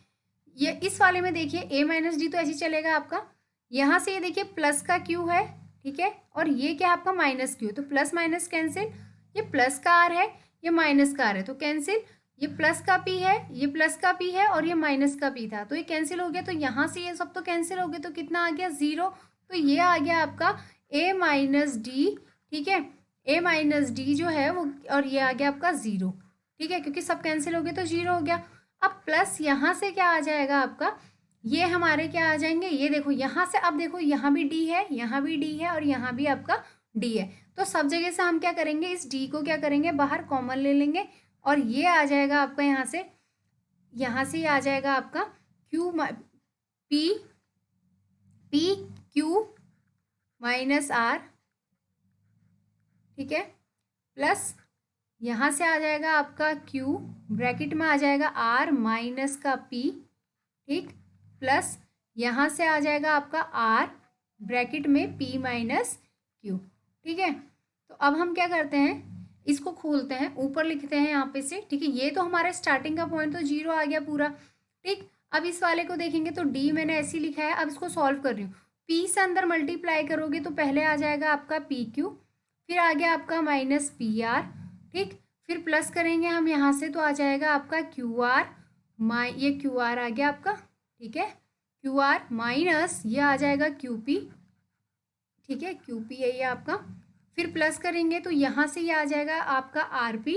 ये इस वाले में देखिए a माइनस डी तो ऐसे चलेगा आपका, यहाँ से ये देखिए प्लस का q है, ठीक है, और ये क्या आपका माइनस q, तो प्लस माइनस कैंसिल, ये प्लस का r है, ये माइनस का r है, तो कैंसिल, ये प्लस का p है, ये प्लस का p है, और ये माइनस का p था, तो ये कैंसिल हो गया, तो यहाँ से ये सब तो कैंसिल हो गया, तो कितना आ गया 0, तो ये आ गया आपका a माइनस डी, ठीक है, a माइनस डी जो है वो, और ये आ गया आपका 0, ठीक है, क्योंकि सब कैंसिल हो गए तो 0 हो गया। अब प्लस यहाँ से क्या आ जाएगा आपका, ये हमारे क्या आ जाएंगे, ये देखो यहाँ से, अब देखो यहाँ भी डी है, यहाँ भी डी है, और यहाँ भी आपका डी है, तो सब जगह से हम क्या करेंगे, इस डी को क्या करेंगे बाहर कॉमन ले लेंगे, और ये आ जाएगा आपका यहाँ से ये आ जाएगा आपका Q P P Q minus R, ठीक है, प्लस यहाँ से आ जाएगा आपका Q, ब्रैकेट में आ जाएगा R माइनस का P, ठीक, प्लस यहाँ से आ जाएगा आपका R ब्रैकेट में P माइनस Q, ठीक है। तो अब हम क्या करते हैं, इसको खोलते हैं, ऊपर लिखते हैं यहाँ पे से, ठीक है, ये तो हमारा स्टार्टिंग का पॉइंट तो 0 आ गया पूरा, ठीक। अब इस वाले को देखेंगे तो D मैंने ऐसे ही लिखा है, अब इसको सॉल्व कर रही हूँ, P से अंदर मल्टीप्लाई करोगे तो पहले आ जाएगा आपका PQ, फिर आ गया आपका माइनस PR, ठीक, फिर प्लस करेंगे हम यहाँ से तो आ जाएगा आपका क्यू आर, ये क्यू आर आ गया आपका, ठीक है, क्यू आर माइनस ये आ जाएगा क्यू पी, ठीक है, क्यू पी है ये आपका, फिर प्लस करेंगे तो यहाँ से ये आ जाएगा आपका आर पी,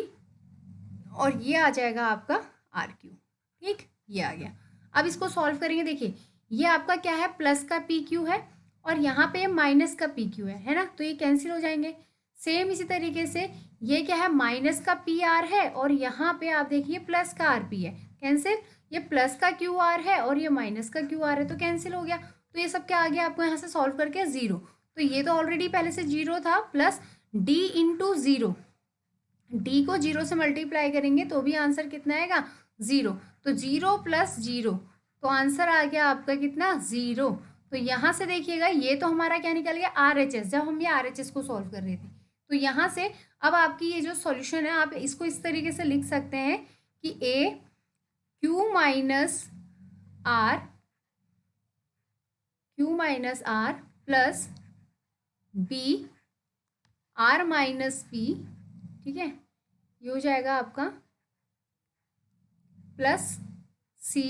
और ये आ जाएगा आपका आर क्यू, ठीक, ये आ गया। अब इसको सॉल्व करेंगे, देखिए ये आपका क्या है, प्लस का पी क्यू है, और यहाँ पे माइनस का पी क्यू है ना, तो ये कैंसिल हो जाएंगे। सेम इसी तरीके से ये क्या है, माइनस का पी आर है, और यहाँ पे आप देखिए प्लस का आर पी है, कैंसिल, ये प्लस का क्यू आर है और ये माइनस का क्यू आर है, तो कैंसिल हो गया। तो ये सब क्या आ गया आपको यहाँ से सॉल्व करके 0, तो ये तो ऑलरेडी पहले से 0 था, प्लस d इंटू 0, d को 0 से मल्टीप्लाई करेंगे तो भी आंसर कितना आएगा 0, तो 0 प्लस 0, तो आंसर आ गया आपका कितना 0। तो यहाँ से देखिएगा ये तो हमारा क्या निकल गया RHS, जब हम ये RHS को सॉल्व कर रहे थे। तो यहाँ से अब आपकी ये जो सॉल्यूशन है आप इसको इस तरीके से लिख सकते हैं कि A Q minus R plus B R minus P, ठीक है, ये हो जाएगा आपका plus C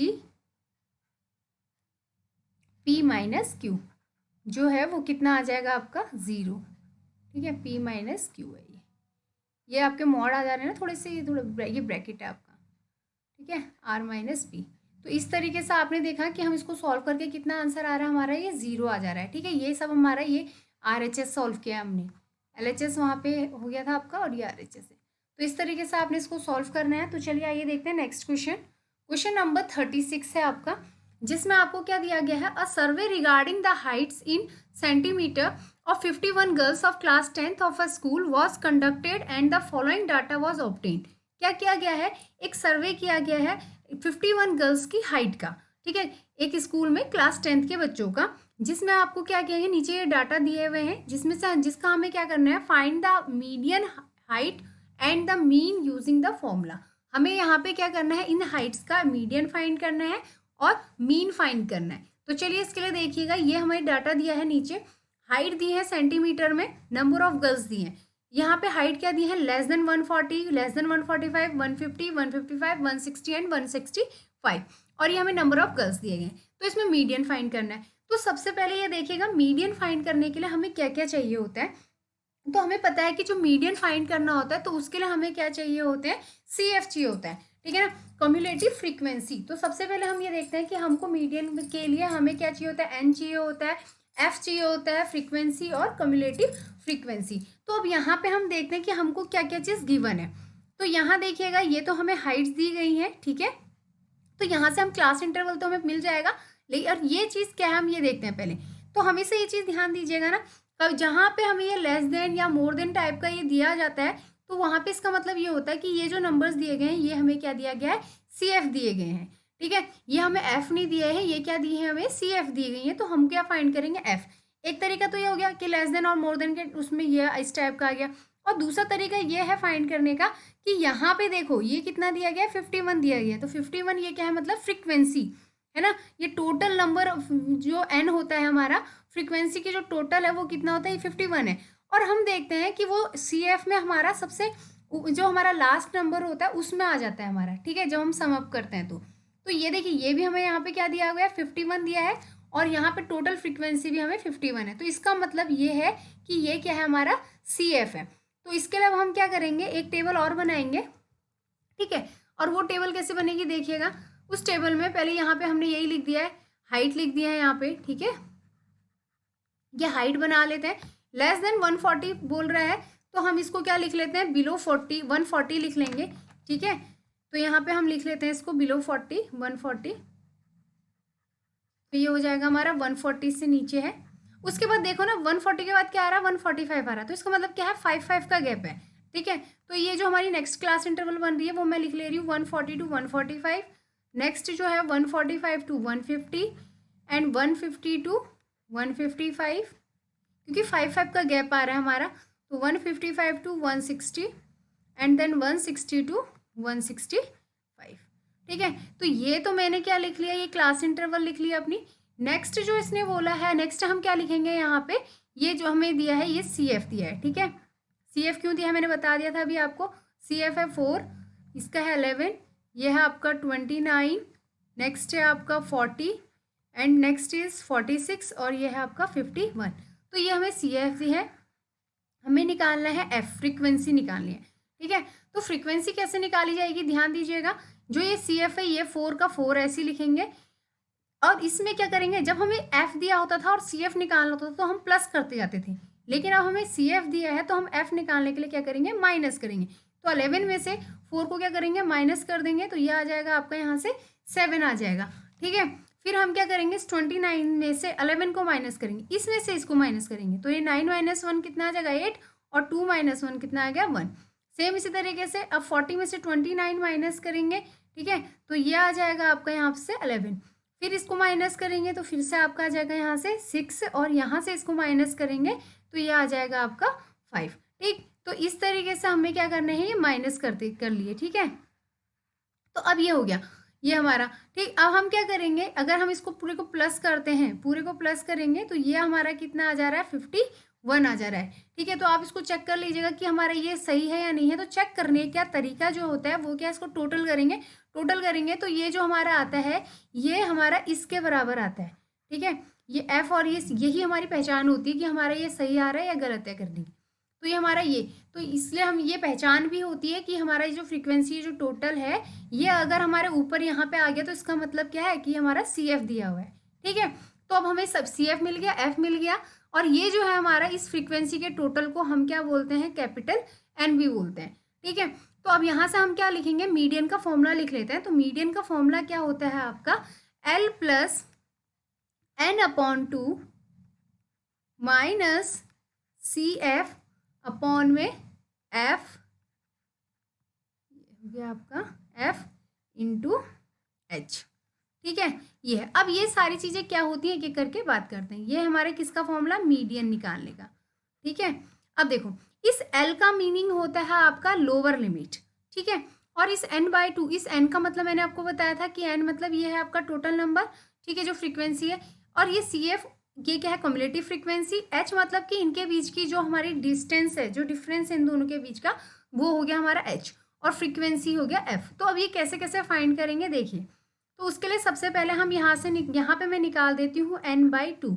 P minus Q, जो है वो कितना आ जाएगा आपका 0, ठीक है, P माइनस Q है ये आपके मॉड आ जा रहे हैं ना थोड़े से, ये थोड़ा ये ब्रैकेट है आपका, ठीक है, R माइनस P। तो इस तरीके से आपने देखा कि हम इसको सॉल्व करके कितना आंसर आ रहा है हमारा, ये 0 आ जा रहा है, ठीक है। ये सब हमारा ये RHS सॉल्व किया हमने, LHS वहाँ पे हो गया था आपका, और ये RHS है। तो इस तरीके से आपने इसको सॉल्व करना है। तो चलिए आइए देखते हैं नेक्स्ट क्वेश्चन। क्वेश्चन नंबर 36 है आपका, जिसमें आपको क्या दिया गया है, a survey regarding the heights in centimeter of 51 girls of class 10th of a school was conducted and the following data was obtained। क्या किया गया है, एक सर्वे किया गया है 51 गर्ल्स की हाइट का, ठीक है, एक स्कूल में क्लास 10th के बच्चों का, जिसमें आपको क्या किया है, नीचे ये डाटा दिए हुए हैं, जिसमें से जिसका हमें क्या करना है, find the median height and the mean using the formula. हमें यहाँ पे क्या करना है, इन हाइट्स का मीडियन फाइंड करना है और मीन फाइंड करना है। तो चलिए इसके लिए देखिएगा, ये हमें डाटा दिया है, नीचे हाइट दी है सेंटीमीटर में, नंबर ऑफ गर्ल्स दी हैं, यहाँ पे हाइट क्या दी है, less than 140, less than 145, 150, 155, 160 and 165, और ये हमें नंबर ऑफ गर्ल्स दिए गए हैं। तो इसमें मीडियन फाइंड करना है। तो सबसे पहले ये देखिएगा मीडियन फाइंड करने के लिए हमें क्या क्या चाहिए होता है। तो हमें पता है कि जो मीडियन फाइंड करना होता है तो उसके लिए हमें क्या चाहिए होते हैं, CF चाहिए होता है, ठीक है ना, कम्युलेटिव फ्रीक्वेंसी। तो सबसे पहले हम ये देखते हैं कि हमको मीडियन के लिए हमें क्या चाहिए होता है, N चाहिए होता है, F चाहिए होता है, फ्रीक्वेंसी और कम्युलेटिव फ्रीक्वेंसी। तो अब यहाँ पे हम देखते हैं कि हमको क्या क्या चीज़ गिवन है। तो यहाँ देखिएगा ये तो हमें हाइट्स दी गई है, ठीक है, तो यहाँ से हम क्लास इंटरवल तो हमें मिल जाएगा, लेकिन और ये चीज़ क्या है हम ये देखते हैं पहले। तो हमेशा ये चीज़ ध्यान दीजिएगा ना, कब जहाँ पे हमें ये लेस देन या मोर देन टाइप का ये दिया जाता है तो वहाँ पे इसका मतलब ये होता है कि ये जो नंबर्स दिए गए हैं ये हमें क्या दिया गया है, CF दिए गए हैं, ठीक है। ये हमें F नहीं दिया है, ये क्या दिए हैं हमें, CF दी गई है। तो हम क्या फाइंड करेंगे, F। एक तरीका तो ये हो गया कि लेस देन और मोर देन के उसमें ये इस टाइप का आ गया, और दूसरा तरीका ये है फाइंड करने का कि यहाँ पे देखो ये कितना दिया गया है, 51 दिया गया है। तो 51 ये क्या है, मतलब फ्रीक्वेंसी है ना, ये टोटल नंबर जो n होता है हमारा, फ्रीक्वेंसी की जो टोटल है वो कितना होता है, 51 है। और हम देखते हैं कि वो CF में हमारा सबसे जो हमारा लास्ट नंबर होता है उसमें आ जाता है हमारा, ठीक है, जब हम सम अप करते हैं तो ये देखिए ये भी हमें यहाँ पे क्या दिया हुआ है, 51 दिया है, और यहाँ पे टोटल फ्रीक्वेंसी भी हमें 51 है। तो इसका मतलब ये है कि ये क्या है, हमारा CF है। तो इसके लिए अब हम क्या करेंगे, एक टेबल और बनाएंगे, ठीक है। और वो टेबल कैसे बनेगी देखिएगा, उस टेबल में पहले यहाँ पे हमने यही लिख दिया है, हाइट लिख दिया है यहाँ पे, ठीक है, ये हाइट बना लेते हैं। लेस देन 140 बोल रहा है तो हम इसको क्या लिख लेते हैं, बिलो 40, 140 लिख लेंगे, ठीक है। तो यहाँ पे हम लिख लेते हैं इसको बिलो 40, 140, तो ये हो जाएगा हमारा 140 से नीचे है। उसके बाद देखो ना 140 के बाद क्या आ रहा है, 145 आ रहा है, तो इसका मतलब क्या है, 5 का गैप है, ठीक है। तो ये जो हमारी नेक्स्ट क्लास इंटरवल बन रही है वो मैं लिख ले रही हूँ 140 to 145, नेक्स्ट जो है 145 to 150 एंड 150 to 155, क्योंकि 5 का गैप आ रहा है हमारा, तो 155 to 160 एंड देन 160 to 165, ठीक है। तो ये तो मैंने क्या लिख लिया, ये क्लास इंटरवल लिख लिया अपनी। नेक्स्ट जो इसने बोला है, नेक्स्ट हम क्या लिखेंगे यहाँ पे, ये जो हमें दिया है ये CF दिया है, ठीक है। CF क्यों दिया है मैंने बता दिया था अभी आपको, CF है 4, इसका है 11, ये है आपका 29, नेक्स्ट है आपका 40 एंड नेक्स्ट इज 46 और ये है आपका 51। तो ये हमें CF दी है, हमें निकालना है F, फ्रीक्वेंसी निकालनी है, ठीक है। तो फ्रीक्वेंसी कैसे निकाली जाएगी, ध्यान दीजिएगा, जो ये CF है ये 4 का 4 ऐसे लिखेंगे, और इसमें क्या करेंगे, जब हमें F दिया होता था और CF निकालना होता था तो हम प्लस करते जाते थे, लेकिन अब हमें CF दिया है तो हम F निकालने के लिए क्या करेंगे, माइनस करेंगे। तो 11 में से 4 को क्या करेंगे, माइनस कर देंगे, तो ये आ जाएगा आपका यहाँ से 7 आ जाएगा, ठीक है। फिर हम क्या करेंगे, 29 में से 11 को माइनस करेंगे, इसमें से इसको माइनस करेंगे, तो ये 9 - 1 कितना आ जाएगा, 8, और 2 - 1 कितना आ गया, 1। सेम इसी तरीके से अब 40 में से 29 माइनस करेंगे, ठीक है, तो ये आ जाएगा आपका यहाँ से 11। फिर इसको माइनस करेंगे तो फिर से आपका आ जाएगा यहाँ से 6, और यहाँ से इसको माइनस करेंगे तो ये आ जाएगा आपका 5, ठीक। तो इस तरीके से हमें क्या करना है, ये माइनस कर लिए, ठीक है। तो अब ये हो गया ये हमारा, ठीक। अब हम क्या करेंगे, अगर हम इसको पूरे को प्लस करते हैं, पूरे को प्लस करेंगे तो ये हमारा कितना आ जा रहा है, 51 आ जा रहा है, ठीक है। तो आप इसको चेक कर लीजिएगा कि हमारा ये सही है या नहीं है। तो चेक करने का तरीका जो होता है वो क्या, इसको टोटल करेंगे, टोटल करेंगे तो ये जो हमारा आता है ये हमारा इसके बराबर आता है, ठीक है। ये F और ये यही हमारी पहचान होती है कि हमारा ये सही आ रहा है या गलत है करने की। तो ये हमारा ये, तो इसलिए हम ये पहचान भी होती है कि हमारा ये जो फ्रीक्वेंसी जो टोटल है ये अगर हमारे ऊपर यहाँ पे आ गया तो इसका मतलब क्या है कि हमारा CF दिया हुआ है, ठीक है। तो अब हमें सब CF मिल गया, F मिल गया, और ये जो है हमारा इस फ्रीक्वेंसी के टोटल को हम क्या बोलते हैं, कैपिटल N भी बोलते हैं, ठीक है। तो अब यहाँ से हम क्या लिखेंगे, मीडियन का फॉर्मूला लिख लेते हैं। तो मीडियन का फॉर्मूला क्या होता है आपका, L + N/2 minus CF upon में F, ये आपका F × H, ठीक है। ये है, अब ये सारी चीज़ें क्या होती हैं एक करके बात करते हैं। ये हमारे किसका फॉर्मूला, मीडियन निकालने का, ठीक है। अब देखो इस L का मीनिंग होता है आपका लोअर लिमिट, ठीक है, और इस N/2, इस N का मतलब मैंने आपको बताया था कि N मतलब ये है आपका टोटल नंबर, ठीक है, जो फ्रीक्वेंसी है, और ये CF ये क्या है, कम्युलेटिव फ्रीक्वेंसी। एच मतलब कि इनके बीच की जो हमारी डिस्टेंस है, जो डिफरेंस है इन दोनों के बीच का, वो हो गया हमारा एच, और फ्रीक्वेंसी हो गया एफ। तो अब ये कैसे कैसे फाइंड करेंगे देखिए। तो उसके लिए सबसे पहले हम यहाँ से यहाँ पे मैं निकाल देती हूँ n/2,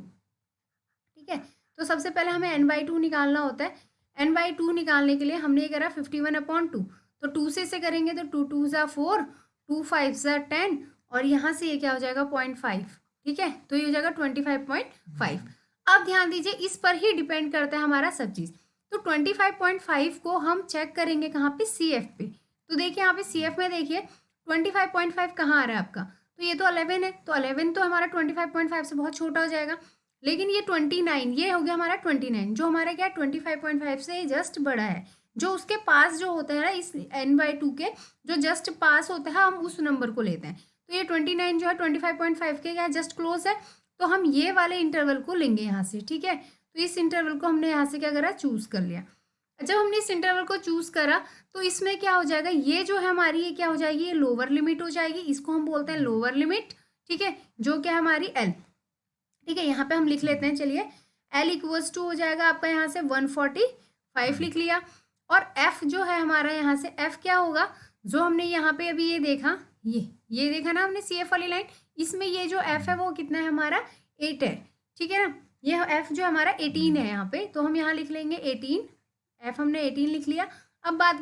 ठीक है। तो सबसे पहले हमें n/2 निकालना होता है। n/2 निकालने के लिए हमने ये करा 51/2, तो 2 से इसे करेंगे तो 2 2 ज़ा 4, 2 5 ज़ा 10, और यहाँ से ये क्या हो जाएगा 0.5, ठीक है। तो ये हो जाएगा 25.5। अब ध्यान दीजिए, इस पर ही डिपेंड करता है हमारा सब चीज़। तो 25.5 को हम चेक करेंगे कहाँ पे, सी एफ पे। तो देखिए यहाँ पे सी एफ में देखिए 25.5 कहाँ आ रहा है आपका, तो ये तो 11 है, तो 11 तो हमारा 25.5 से बहुत छोटा हो जाएगा। लेकिन ये 29, ये हो गया हमारा 29, जो हमारा क्या 25.5 से जस्ट बड़ा है। जो उसके पास जो होता है ना, इस n/2 के जो जस्ट पास होता है, हम उस नंबर को लेते हैं। तो ये 29 जो है 25.5 के क्या जस्ट क्लोज है, तो हम ये वाले इंटरवल को लेंगे यहाँ से, ठीक है। तो इस इंटरवल को हमने यहाँ से क्या करा, चूज कर लिया। जब हमने इस इंटरवल को चूज करा तो इसमें क्या हो जाएगा, ये जो है हमारी, ये क्या हो जाएगी, ये लोअर लिमिट हो जाएगी, इसको हम बोलते हैं लोअर लिमिट, ठीक है, जो क्या है हमारी एल, ठीक है। यहाँ पे हम लिख लेते हैं, चलिए L इक्वल्स टू हो जाएगा आपका यहाँ से 145 लिख लिया। और F जो है हमारा, यहाँ से F क्या होगा, जो हमने यहाँ पे अभी ये देखा, ये देखा ना हमने CF वाली लाइन, इसमें ये जो F है वो कितना है हमारा 8 है, ठीक है ना। ये F जो हमारा 18 है यहाँ पे, तो हम यहाँ लिख लेंगे 18, F हमने 18 लिख लिया। अब बात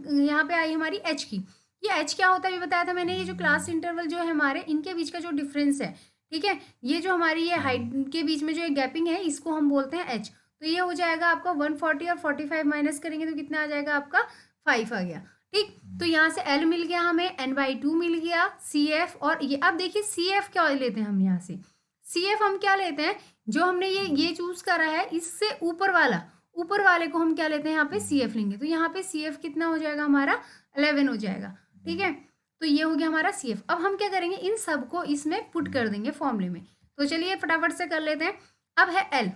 यहाँ पे आई हमारी H की। ये H क्या होता है, ये बताया था मैंने, ये जो क्लास इंटरवल जो है हमारे, इनके बीच का जो डिफरेंस है, ठीक है, ये जो हमारी ये हाइट के बीच में जो एक गैपिंग है, इसको हम बोलते हैं एच। तो ये हो जाएगा आपका 140 और 45 माइनस करेंगे तो कितना आ जाएगा आपका 5 आ गया, ठीक। तो यहाँ से एल मिल गया हमें, n/2 मिल गया, सी एफ, और ये अब देखिए सी एफ क्या लेते हैं हम यहाँ से, सी एफ हम क्या लेते हैं, जो हमने ये चूज करा है, इससे ऊपर वाले को हम क्या लेते हैं, यहाँ पे सी एफ लेंगे। तो यहाँ पे सी एफ कितना हो जाएगा हमारा 11 हो जाएगा, ठीक है। तो ये हो गया हमारा सी एफ। अब हम क्या करेंगे, इन सब को इसमें पुट कर देंगे फॉर्मूले में। तो चलिए फटाफट से कर लेते हैं। अब है एल,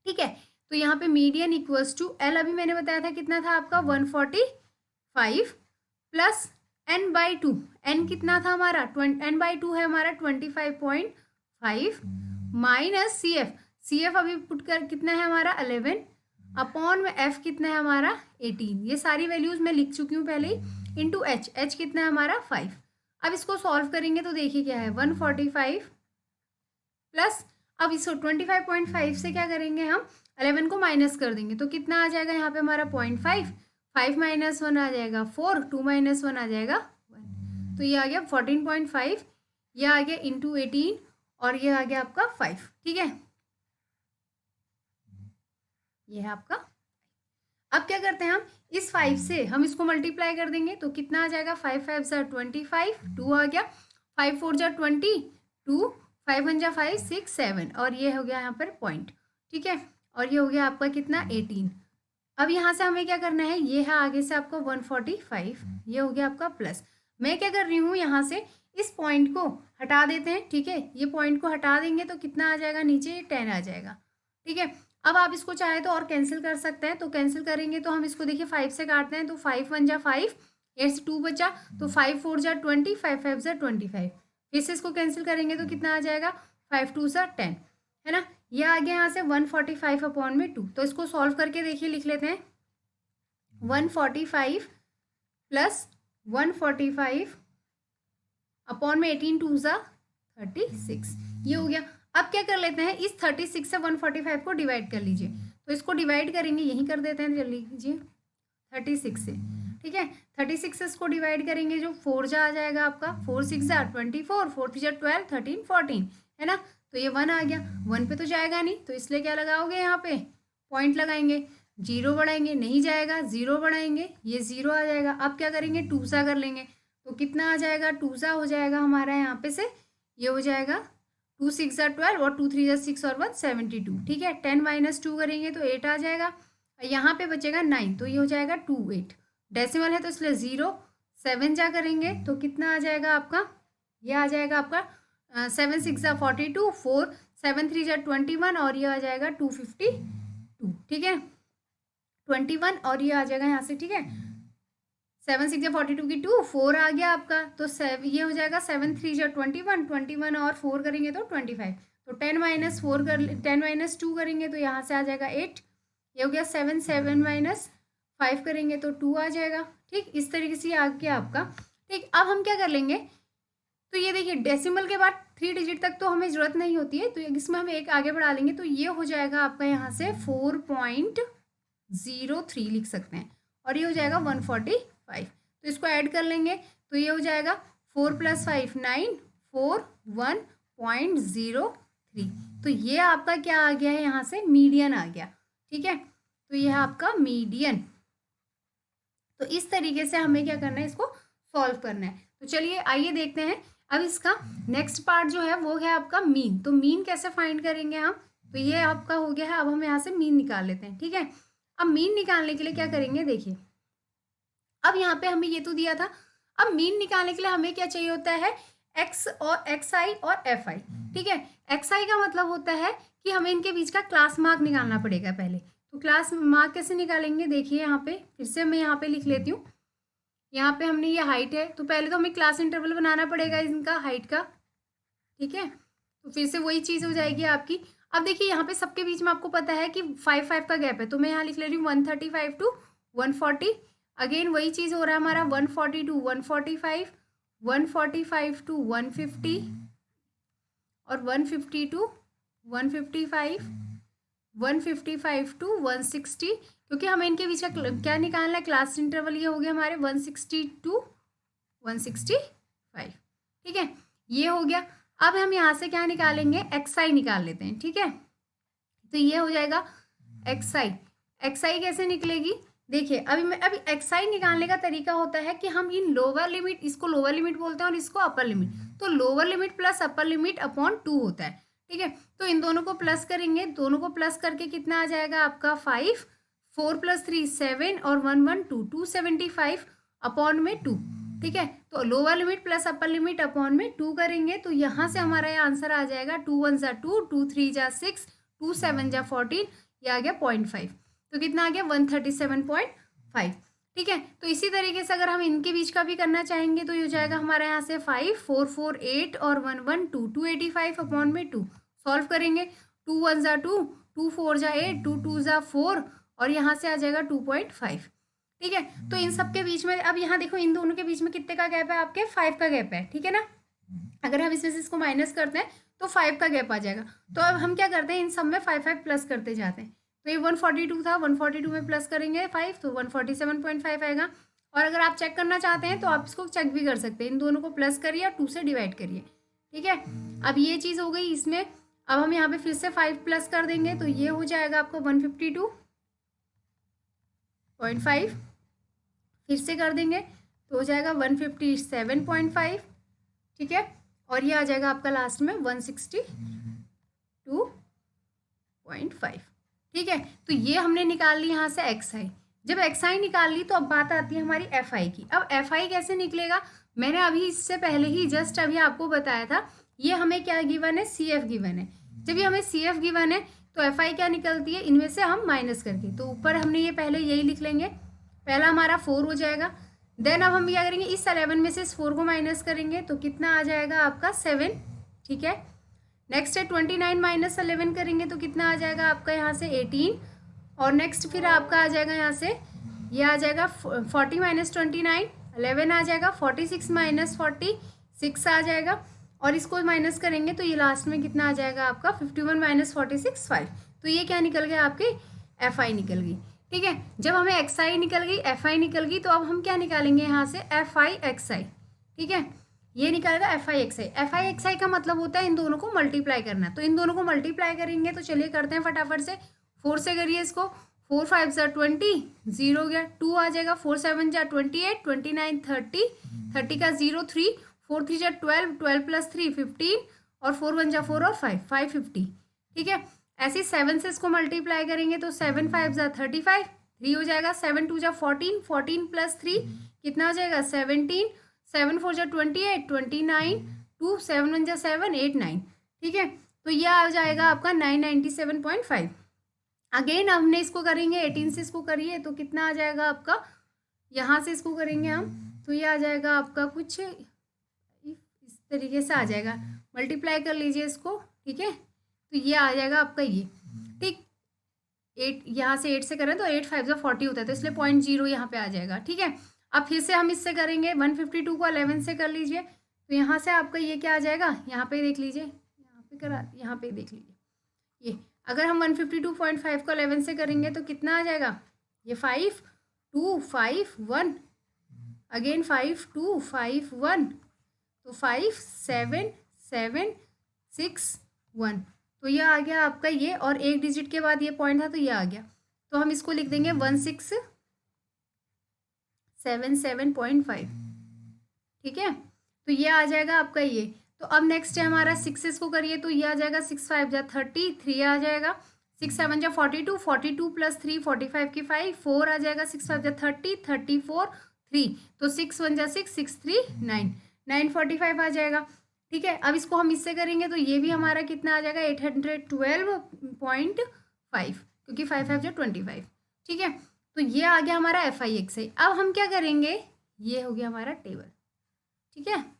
ठीक है। तो यहाँ पे मीडियन इक्वल्स टू एल, अभी मैंने बताया था कितना था आपका 145 प्लस n/2, n कितना था हमारा n/2 है हमारा 25.5 माइनस सी एफ अभी पुट कर कितना है हमारा 11 अपॉन में एफ कितना है हमारा 18, ये सारी वैल्यूज मैं लिख चुकी हूँ पहले ही, इंटू एच कितना है हमारा 5। अब इसको सॉल्व करेंगे तो देखिए क्या है 145 प्लस, अब इसको 25.5 से क्या करेंगे हम 11 को माइनस कर देंगे, तो कितना आ जाएगा यहाँ पे हमारा 0.5, 5 माइनस 1 आ जाएगा 4, 2 माइनस 1 आ जाएगा 1, तो ये आ गया 14.5, ये आ गया इंटू 18, और ये आ गया आपका 5, ठीक है, ये है आपका। अब क्या करते हैं हम, इस 5 से हम इसको मल्टीप्लाई कर देंगे तो कितना आ जाएगा, 5 5 ज़ा 25, 2 आ गया, 5 4 ज़ा 20, 2, 5 1 ज़ा 5 6 7, और ये हो गया यहाँ पर पॉइंट, ठीक है। और ये हो गया आपका कितना 18। अब यहाँ से हमें क्या करना है, ये है आगे से आपका 145, ये हो गया आपका प्लस। मैं क्या कर रही हूँ, यहाँ से इस पॉइंट को हटा देते हैं, ठीक है, ये पॉइंट को हटा देंगे तो कितना आ जाएगा नीचे 10 आ जाएगा, ठीक है। अब आप इसको चाहे तो और कैंसिल कर सकते हैं, तो कैंसिल करेंगे तो हम इसको देखिए 5 से काटते हैं, तो 5 1 ज़ा 5, 8 से 2 बचा, तो 5 4 ज़ा 20, 5 5 ज़ा 25, फिर से इसको कैंसिल करेंगे तो कितना आ जाएगा 5 2 ज़ा 10, है ना। ये आ गया यहाँ से 145 अपॉन में 2, तो इसको सॉल्व करके देखिए लिख लेते हैं 145 प्लस 145 अपॉन में 18 2 ज़ा 36, ये हो गया। अब क्या कर लेते हैं, इस 36 से 145 को डिवाइड कर लीजिए, तो इसको डिवाइड करेंगे, यहीं कर देते हैं, चल लीजिए 36 से, ठीक है। 36 से इसको डिवाइड करेंगे, जो 4 जा आ जाएगा आपका, 4 6 ज़ा 24, 4 3 ज़ा 12, 13 14, है ना। तो ये 1 आ गया, 1 पे तो जाएगा नहीं, तो इसलिए क्या लगाओगे यहाँ पे पॉइंट लगाएंगे, 0 बढ़ाएंगे नहीं जाएगा, 0 बढ़ाएंगे ये 0 आ जाएगा। अब क्या करेंगे 2 सा कर लेंगे, तो कितना आ जाएगा 2 सा हो जाएगा हमारा यहाँ पे से, ये हो जाएगा 2 6 ज़ा 12 और 2 3 ज़ा 6 और 1 72, ठीक है। 10 माइनस 2 करेंगे तो 8 आ जाएगा, यहाँ पे बचेगा 9, तो ये हो जाएगा 2 8, डेसिमल है तो इसलिए 0, 7 जा करेंगे तो कितना आ जाएगा आपका, ये आ जाएगा आपका 7 6 ज़ा 42, 4 7 3 ज़ा 21, और ये आ जाएगा 252, ठीक है 21, और ये आ जाएगा यहाँ से, ठीक है 7 6 42 की 2, 4 आ गया आपका, तो ये हो जाएगा 7 3 जा 21, 21 और 4 करेंगे तो 25, तो 10 - 2 करेंगे तो यहाँ से आ जाएगा 8। ये हो गया 7 - 5 करेंगे तो 2 आ जाएगा। ठीक, इस तरीके से आ गया आपका। ठीक, अब हम क्या कर लेंगे, तो ये देखिए डेसिमल के बाद 3 डिजिट तक तो हमें ज़रूरत नहीं होती है, तो इसमें हम एक आगे बढ़ा लेंगे तो ये हो जाएगा आपका यहाँ से 4.03 लिख सकते हैं, और ये हो जाएगा 145। तो इसको ऐड कर लेंगे तो ये हो जाएगा 4 + 5 9 4 1.03। तो ये आपका क्या आ गया है, यहाँ से मीडियन आ गया। ठीक है, तो यह आपका मीडियन। तो इस तरीके से हमें क्या करना है, इसको सॉल्व करना है। तो चलिए आइए देखते हैं। अब इसका नेक्स्ट पार्ट जो है वो है आपका मीन। तो मीन कैसे फाइंड करेंगे हम, तो ये आपका हो गया है। अब हम यहाँ से मीन निकाल लेते हैं। ठीक है, अब मीन निकालने के लिए क्या करेंगे, देखिए अब यहाँ पे हमें ये तो दिया था। अब मीन निकालने के लिए हमें क्या चाहिए होता है, एक्स और एक्स आई और एफ आई। ठीक है, एक्स आई का मतलब होता है कि हमें इनके बीच का क्लास मार्क निकालना पड़ेगा पहले। तो क्लास मार्क कैसे निकालेंगे, देखिए यहाँ पे फिर से मैं यहाँ पे लिख लेती हूँ। यहाँ पे हमने ये हाइट है, तो पहले तो हमें क्लास इंटरवल बनाना पड़ेगा इनका हाइट का। ठीक है, तो फिर से वही चीज़ हो जाएगी आपकी। अब देखिए यहाँ पे सबके बीच में आपको पता है कि 5 का गैप है, तो मैं यहाँ लिख ले रही हूँ 135 to 140। अगेन वही चीज़ हो रहा है हमारा 140 to 145, 145 to 150 और 150 to 155, 155 to 160, क्योंकि हमें इनके बीच का क्या निकालना है, क्लास इंटरवल। ये हो गया हमारे 160 to 165। ठीक है, ये हो गया। अब हम यहाँ से क्या निकालेंगे, एक्स आई निकाल लेते हैं। ठीक है, तो ये हो जाएगा एक्स आई। एक्स आई कैसे निकलेगी, देखिए अभी एक्स आई निकालने का तरीका होता है कि हम इन लोअर लिमिट, इसको लोअर लिमिट बोलते हैं और इसको अपर लिमिट। तो lower limit plus upper limit upon 2 होता है। ठीक है, तो इन दोनों को प्लस करेंगे, दोनों को प्लस करके कितना आ जाएगा आपका 5, 4 + 3 7 और 1 1 2 275 अपॉन में 2। ठीक है, तो lower limit plus upper limit upon में 2 करेंगे तो यहाँ से हमारा ये आंसर आ जाएगा 2 1 = 2, 2 3 = 6, 2 7 = 14, ये आ गया 0.5। तो कितना आ गया 137.5। ठीक है, तो इसी तरीके से अगर हम इनके बीच का भी करना चाहेंगे तो ये हो जाएगा हमारे यहाँ से 5 4 4 8 और 1 1 2 285 अपॉन में 2। सॉल्व करेंगे 2 1 = 2, 2 4 = 8, 2 2 = 4 और यहाँ से आ जाएगा 2.5। ठीक है, तो इन सब के बीच में अब यहाँ देखो इन दोनों के बीच में कितने का गैप है, आपके 5 का गैप है। ठीक है ना, अगर हम इसमें से इसको माइनस करते हैं तो 5 का गैप आ जाएगा। तो अब हम क्या करते हैं, इन सब में 5 5 प्लस करते जाते हैं। तो ये 142 था, 142 में प्लस करेंगे 5 तो 147.5 आएगा। और अगर आप चेक करना चाहते हैं तो आप इसको चेक भी कर सकते हैं, इन दोनों को प्लस करिए और 2 से डिवाइड करिए। ठीक है, अब ये चीज़ हो गई इसमें। अब हम यहाँ पे फिर से 5 प्लस कर देंगे तो ये हो जाएगा आपको 152.5। फिर से कर देंगे तो हो जाएगा 157.5। ठीक है, और ये आ जाएगा आपका लास्ट में 162.5। ठीक है, तो ये हमने निकाल ली यहाँ से एक्स आई। जब एक्स आई निकाल ली तो अब बात आती है हमारी एफ आई की। अब एफ आई कैसे निकलेगा, मैंने अभी इससे पहले ही जस्ट अभी आपको बताया था। ये हमें क्या गिवन है, सी एफ गिवन है। जब ये हमें सी एफ गिवन है तो एफ आई क्या निकलती है, इनमें से हम माइनस करके, तो ऊपर हमने ये पहले यही लिख लेंगे। पहला हमारा 4 हो जाएगा। देन अब हम क्या करेंगे, इस 11 में से इस 4 को माइनस करेंगे तो कितना आ जाएगा आपका 7। ठीक है, नेक्स्ट है 29 - 11 करेंगे तो कितना आ जाएगा आपका यहाँ से 18। और नेक्स्ट फिर आपका आ जाएगा यहाँ से, ये आ जाएगा 40 - 29 11 आ जाएगा, 46 - 40 6 आ जाएगा। और इसको माइनस करेंगे तो ये लास्ट में कितना आ जाएगा आपका 51 - 46 5। तो ये क्या निकल गया, आपकी एफ आई निकल गई। ठीक है, जब हमें एक्स आई निकल गई, एफ आई निकल गई, तो अब हम क्या निकालेंगे यहाँ से, एफ आई एक्स आई। ठीक है, ये निकलेगा F I X I. F I X I का मतलब होता है इन दोनों को मल्टीप्लाई करना। तो इन दोनों को मल्टीप्लाई करेंगे तो चलिए करते हैं फटाफट से। 4 से करिए इसको, 4 5 = 20, 0 हो गया, 2 आ जाएगा, 4 7 = 28, 29 30, 30 का 0 3, 4 3 = 12, 12 + 3 15 और 4 1 = 4 और 5 550। ठीक है, ऐसे 7 से इसको मल्टीप्लाई करेंगे तो 7 5 = 35, 3 हो जाएगा, 7 2 = 14, 14 + 3 कितना हो जाएगा 17, 7 4 = 28, 29, 2 7 1 = 7 8 9। ठीक है, तो यह आ जाएगा आपका 997.5। अगेन हमने इसको करेंगे 18 से इसको करिए तो कितना आ जाएगा आपका, यहाँ से इसको करेंगे हम तो ये आ जाएगा आपका कुछ इस तरीके से आ जाएगा। मल्टीप्लाई कर लीजिए इसको। ठीक है, तो ये आ जाएगा आपका ये, ठीक। 8 यहाँ से 8 से करें तो 8 5 40 होता है, तो इसलिए 0.0 यहाँ पे आ जाएगा, ठीक है। अब फिर से हम इससे करेंगे, 152 को 11 से कर लीजिए, तो यहाँ से आपका ये क्या आ जाएगा, यहाँ पे देख लीजिए, यहाँ पे देख लीजिए, ये अगर हम 152.5 को 11 से करेंगे तो कितना आ जाएगा, ये 5 2 5 1, अगेन 5 2 5 1, तो 5 7 7 6 1, तो ये आ गया आपका ये, और एक डिजिट के बाद ये पॉइंट था तो ये आ गया, तो हम इसको लिख देंगे 1677.5, ठीक है। तो ये आ जाएगा आपका ये। तो अब नेक्स्ट है हमारा 6 को करिए, तो ये आ जाएगा 6 5 जा 30, 3 आ जाएगा, 6 7 जा 42, 42 प्लस 3 45 की 5, 4 आ जाएगा, 6 5 जा 30, 34 3, तो 6 1 जा 6, 6 3 9, 945 आ जाएगा, ठीक है। अब इसको हम इससे करेंगे तो ये भी हमारा कितना आ जाएगा, 812.5, क्योंकि 5 5 जा 25, ठीक है। तो ये आ गया हमारा FIXI। अब हम क्या करेंगे, ये हो गया हमारा टेबल, ठीक है।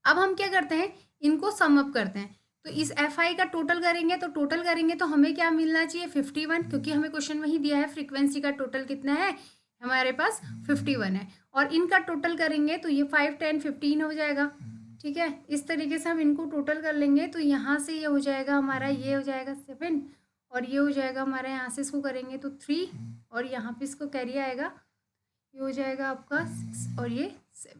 अब हम क्या करते हैं, इनको सम अप करते हैं, तो इस FI का टोटल करेंगे, तो टोटल करेंगे तो हमें क्या मिलना चाहिए, 51, क्योंकि हमें क्वेश्चन में ही दिया है फ्रीक्वेंसी का टोटल कितना है, हमारे पास 51 है, और इनका टोटल करेंगे तो ये 5 10 15 हो जाएगा, ठीक है। इस तरीके से हम इनको टोटल कर लेंगे, तो यहाँ से ये हो जाएगा हमारा, ये हो जाएगा 7, और ये हो जाएगा हमारा, यहाँ से इसको करेंगे तो 3, और यहाँ पे इसको कैरी आएगा, ये हो जाएगा आपका 6 और ये 7,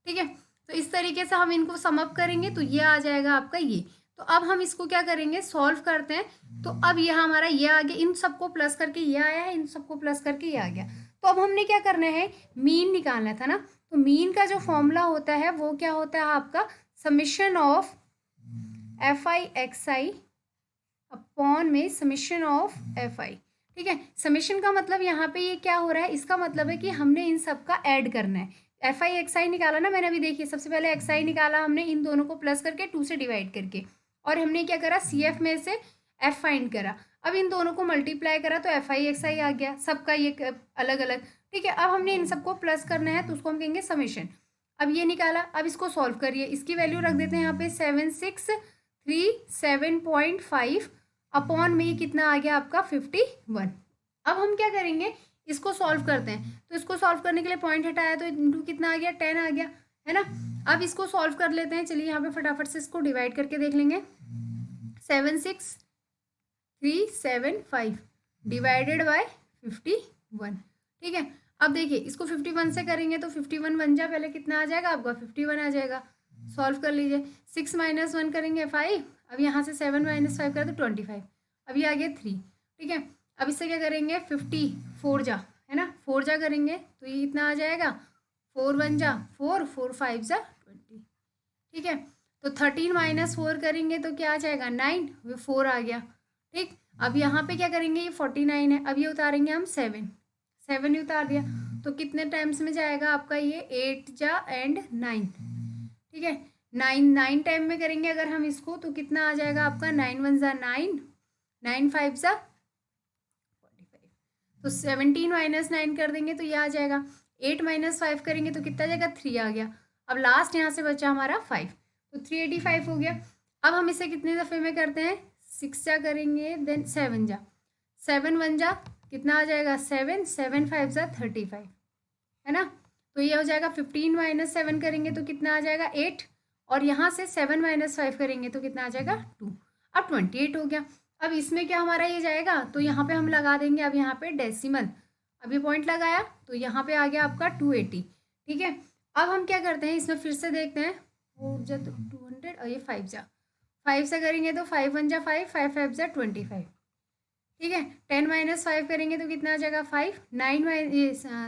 ठीक है। तो इस तरीके से हम इनको सम अप करेंगे तो ये आ जाएगा आपका ये। तो अब हम इसको क्या करेंगे, सॉल्व करते हैं, तो अब यह हमारा ये आ गया, इन सबको प्लस करके ये आया है, इन सबको प्लस करके ये आ गया। तो अब हमने क्या करना है, मीन निकालना था ना, तो मीन का जो फॉर्मूला होता है वो क्या होता है आपका, समिशन ऑफ FIXI अपॉन में समिशन ऑफ FI, ठीक है। समिशन का मतलब यहाँ पे ये क्या हो रहा है, इसका मतलब है कि हमने इन सब का ऐड करना है। FIXI निकाला ना मैंने अभी, देखिए सबसे पहले XI निकाला हमने, इन दोनों को प्लस करके 2 से डिवाइड करके, और हमने क्या करा, CF में से F फाइंड करा, अब इन दोनों को मल्टीप्लाई करा तो FIXI आ गया, सबका ये अलग अलग, ठीक है। अब हमने इन सबको प्लस करना है तो उसको हम कहेंगे समेशन। अब ये निकाला, अब इसको सॉल्व करिए, इसकी वैल्यू रख देते हैं यहाँ पे 7637.5 अपॉन में ये कितना आ गया आपका 51। अब हम क्या करेंगे, इसको सॉल्व करते हैं, तो इसको सॉल्व करने के लिए पॉइंट हटाया तो इंटू कितना आ गया, 10 आ गया, है ना। अब इसको सॉल्व कर लेते हैं, चलिए यहाँ पे फटाफट से इसको डिवाइड करके देख लेंगे, 76375 डिवाइडेड बाय 51, ठीक है। अब देखिए इसको 51 से करेंगे तो 51 बन जा, पहले कितना आ जाएगा आपका 51 आ जाएगा, सॉल्व कर लीजिए, 6 - 1 करेंगे 5, अब यहाँ से 7 - 5 करें तो 25, अब ये आ गया 3, ठीक है। अब इससे क्या करेंगे, 54 जा, है ना, 4 जा करेंगे तो ये इतना आ जाएगा, 4 1 जा 4, 4 5 जा 20, ठीक है। तो 13 - 4 करेंगे तो क्या आ जाएगा 9, 4 आ गया, ठीक। अब यहाँ पे क्या करेंगे, ये 49 है, अब ये उतारेंगे हम 7 ही उतार दिया, तो कितने टाइम्स में जाएगा आपका ये, 8 जा एंड 9, ठीक है। 9 टाइम में करेंगे अगर हम इसको तो कितना आ जाएगा आपका, 9 1 जा 9, 9 5 जा 45, तो 17 - 9 कर देंगे तो ये आ जाएगा, 8 - 5 करेंगे तो कितना जाएगा, 3 आ गया। अब लास्ट यहाँ से बचा हमारा 5, तो 385 हो गया। अब हम इसे कितने दफ़े में करते हैं, 6 जा करेंगे, देन 7 जा, 7 1 जा कितना आ जाएगा 7, 7 5 जा 35, है ना। तो ये हो जाएगा 15 - 7 करेंगे तो कितना आ जाएगा 8, और यहाँ से 7 - 5 करेंगे तो कितना आ जाएगा 2, अब 28 हो गया। अब इसमें क्या हमारा ये जाएगा, तो यहाँ पे हम लगा देंगे, अब यहाँ पे डेसिमल, अब ये पॉइंट लगाया तो यहाँ पे आ गया आपका 280, ठीक है। अब हम क्या करते हैं, इसमें फिर से देखते हैं, 4 जा तो 200, और ये 5 जा, 5 से करेंगे तो 5 1 जा 5, 5 5 जा 25, ठीक है। 10 - 5 करेंगे तो कितना आ जाएगा 5,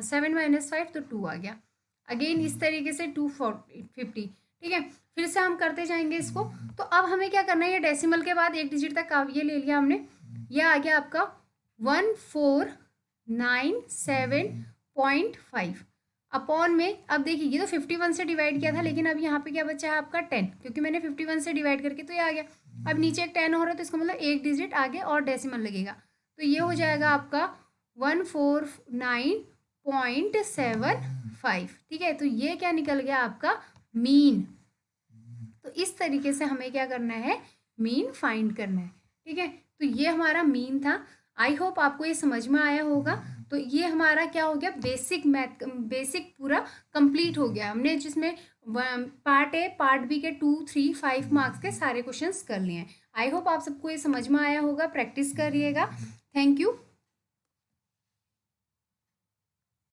7 - 5 तो 2 आ गया, अगेन इस तरीके से 250, ठीक है। फिर से हम करते जाएंगे इसको। तो अब हमें क्या करना है, ये डेसिमल के बाद एक डिजिट तक ये ले लिया हमने, ये आ गया आपका 1497.5 अपॉन में, अब देखिए ये तो 51 से डिवाइड किया था, लेकिन अब यहाँ पे क्या बचा है आपका 10, क्योंकि मैंने 51 से डिवाइड करके तो ये आ गया। अब नीचे एक 10 हो रहा है तो इसका मतलब एक डिजिट आगे और डेसिमल लगेगा, तो ये हो जाएगा आपका 149.75, ठीक है। तो ये क्या निकल गया आपका मीन। तो इस तरीके से हमें क्या करना है, मीन फाइंड करना है। ठीक है, तो ये हमारा मीन था। आई होप आपको ये समझ में आया होगा। तो ये हमारा क्या हो गया, बेसिक मैथ, बेसिक पूरा कंप्लीट हो गया। हमने जिसमें पार्ट ए पार्ट बी के 2, 3, 5 मार्क्स के सारे क्वेश्चंस कर लिए हैं। आई होप आप सबको ये समझ में आया होगा। प्रैक्टिस करिएगा। Thank you.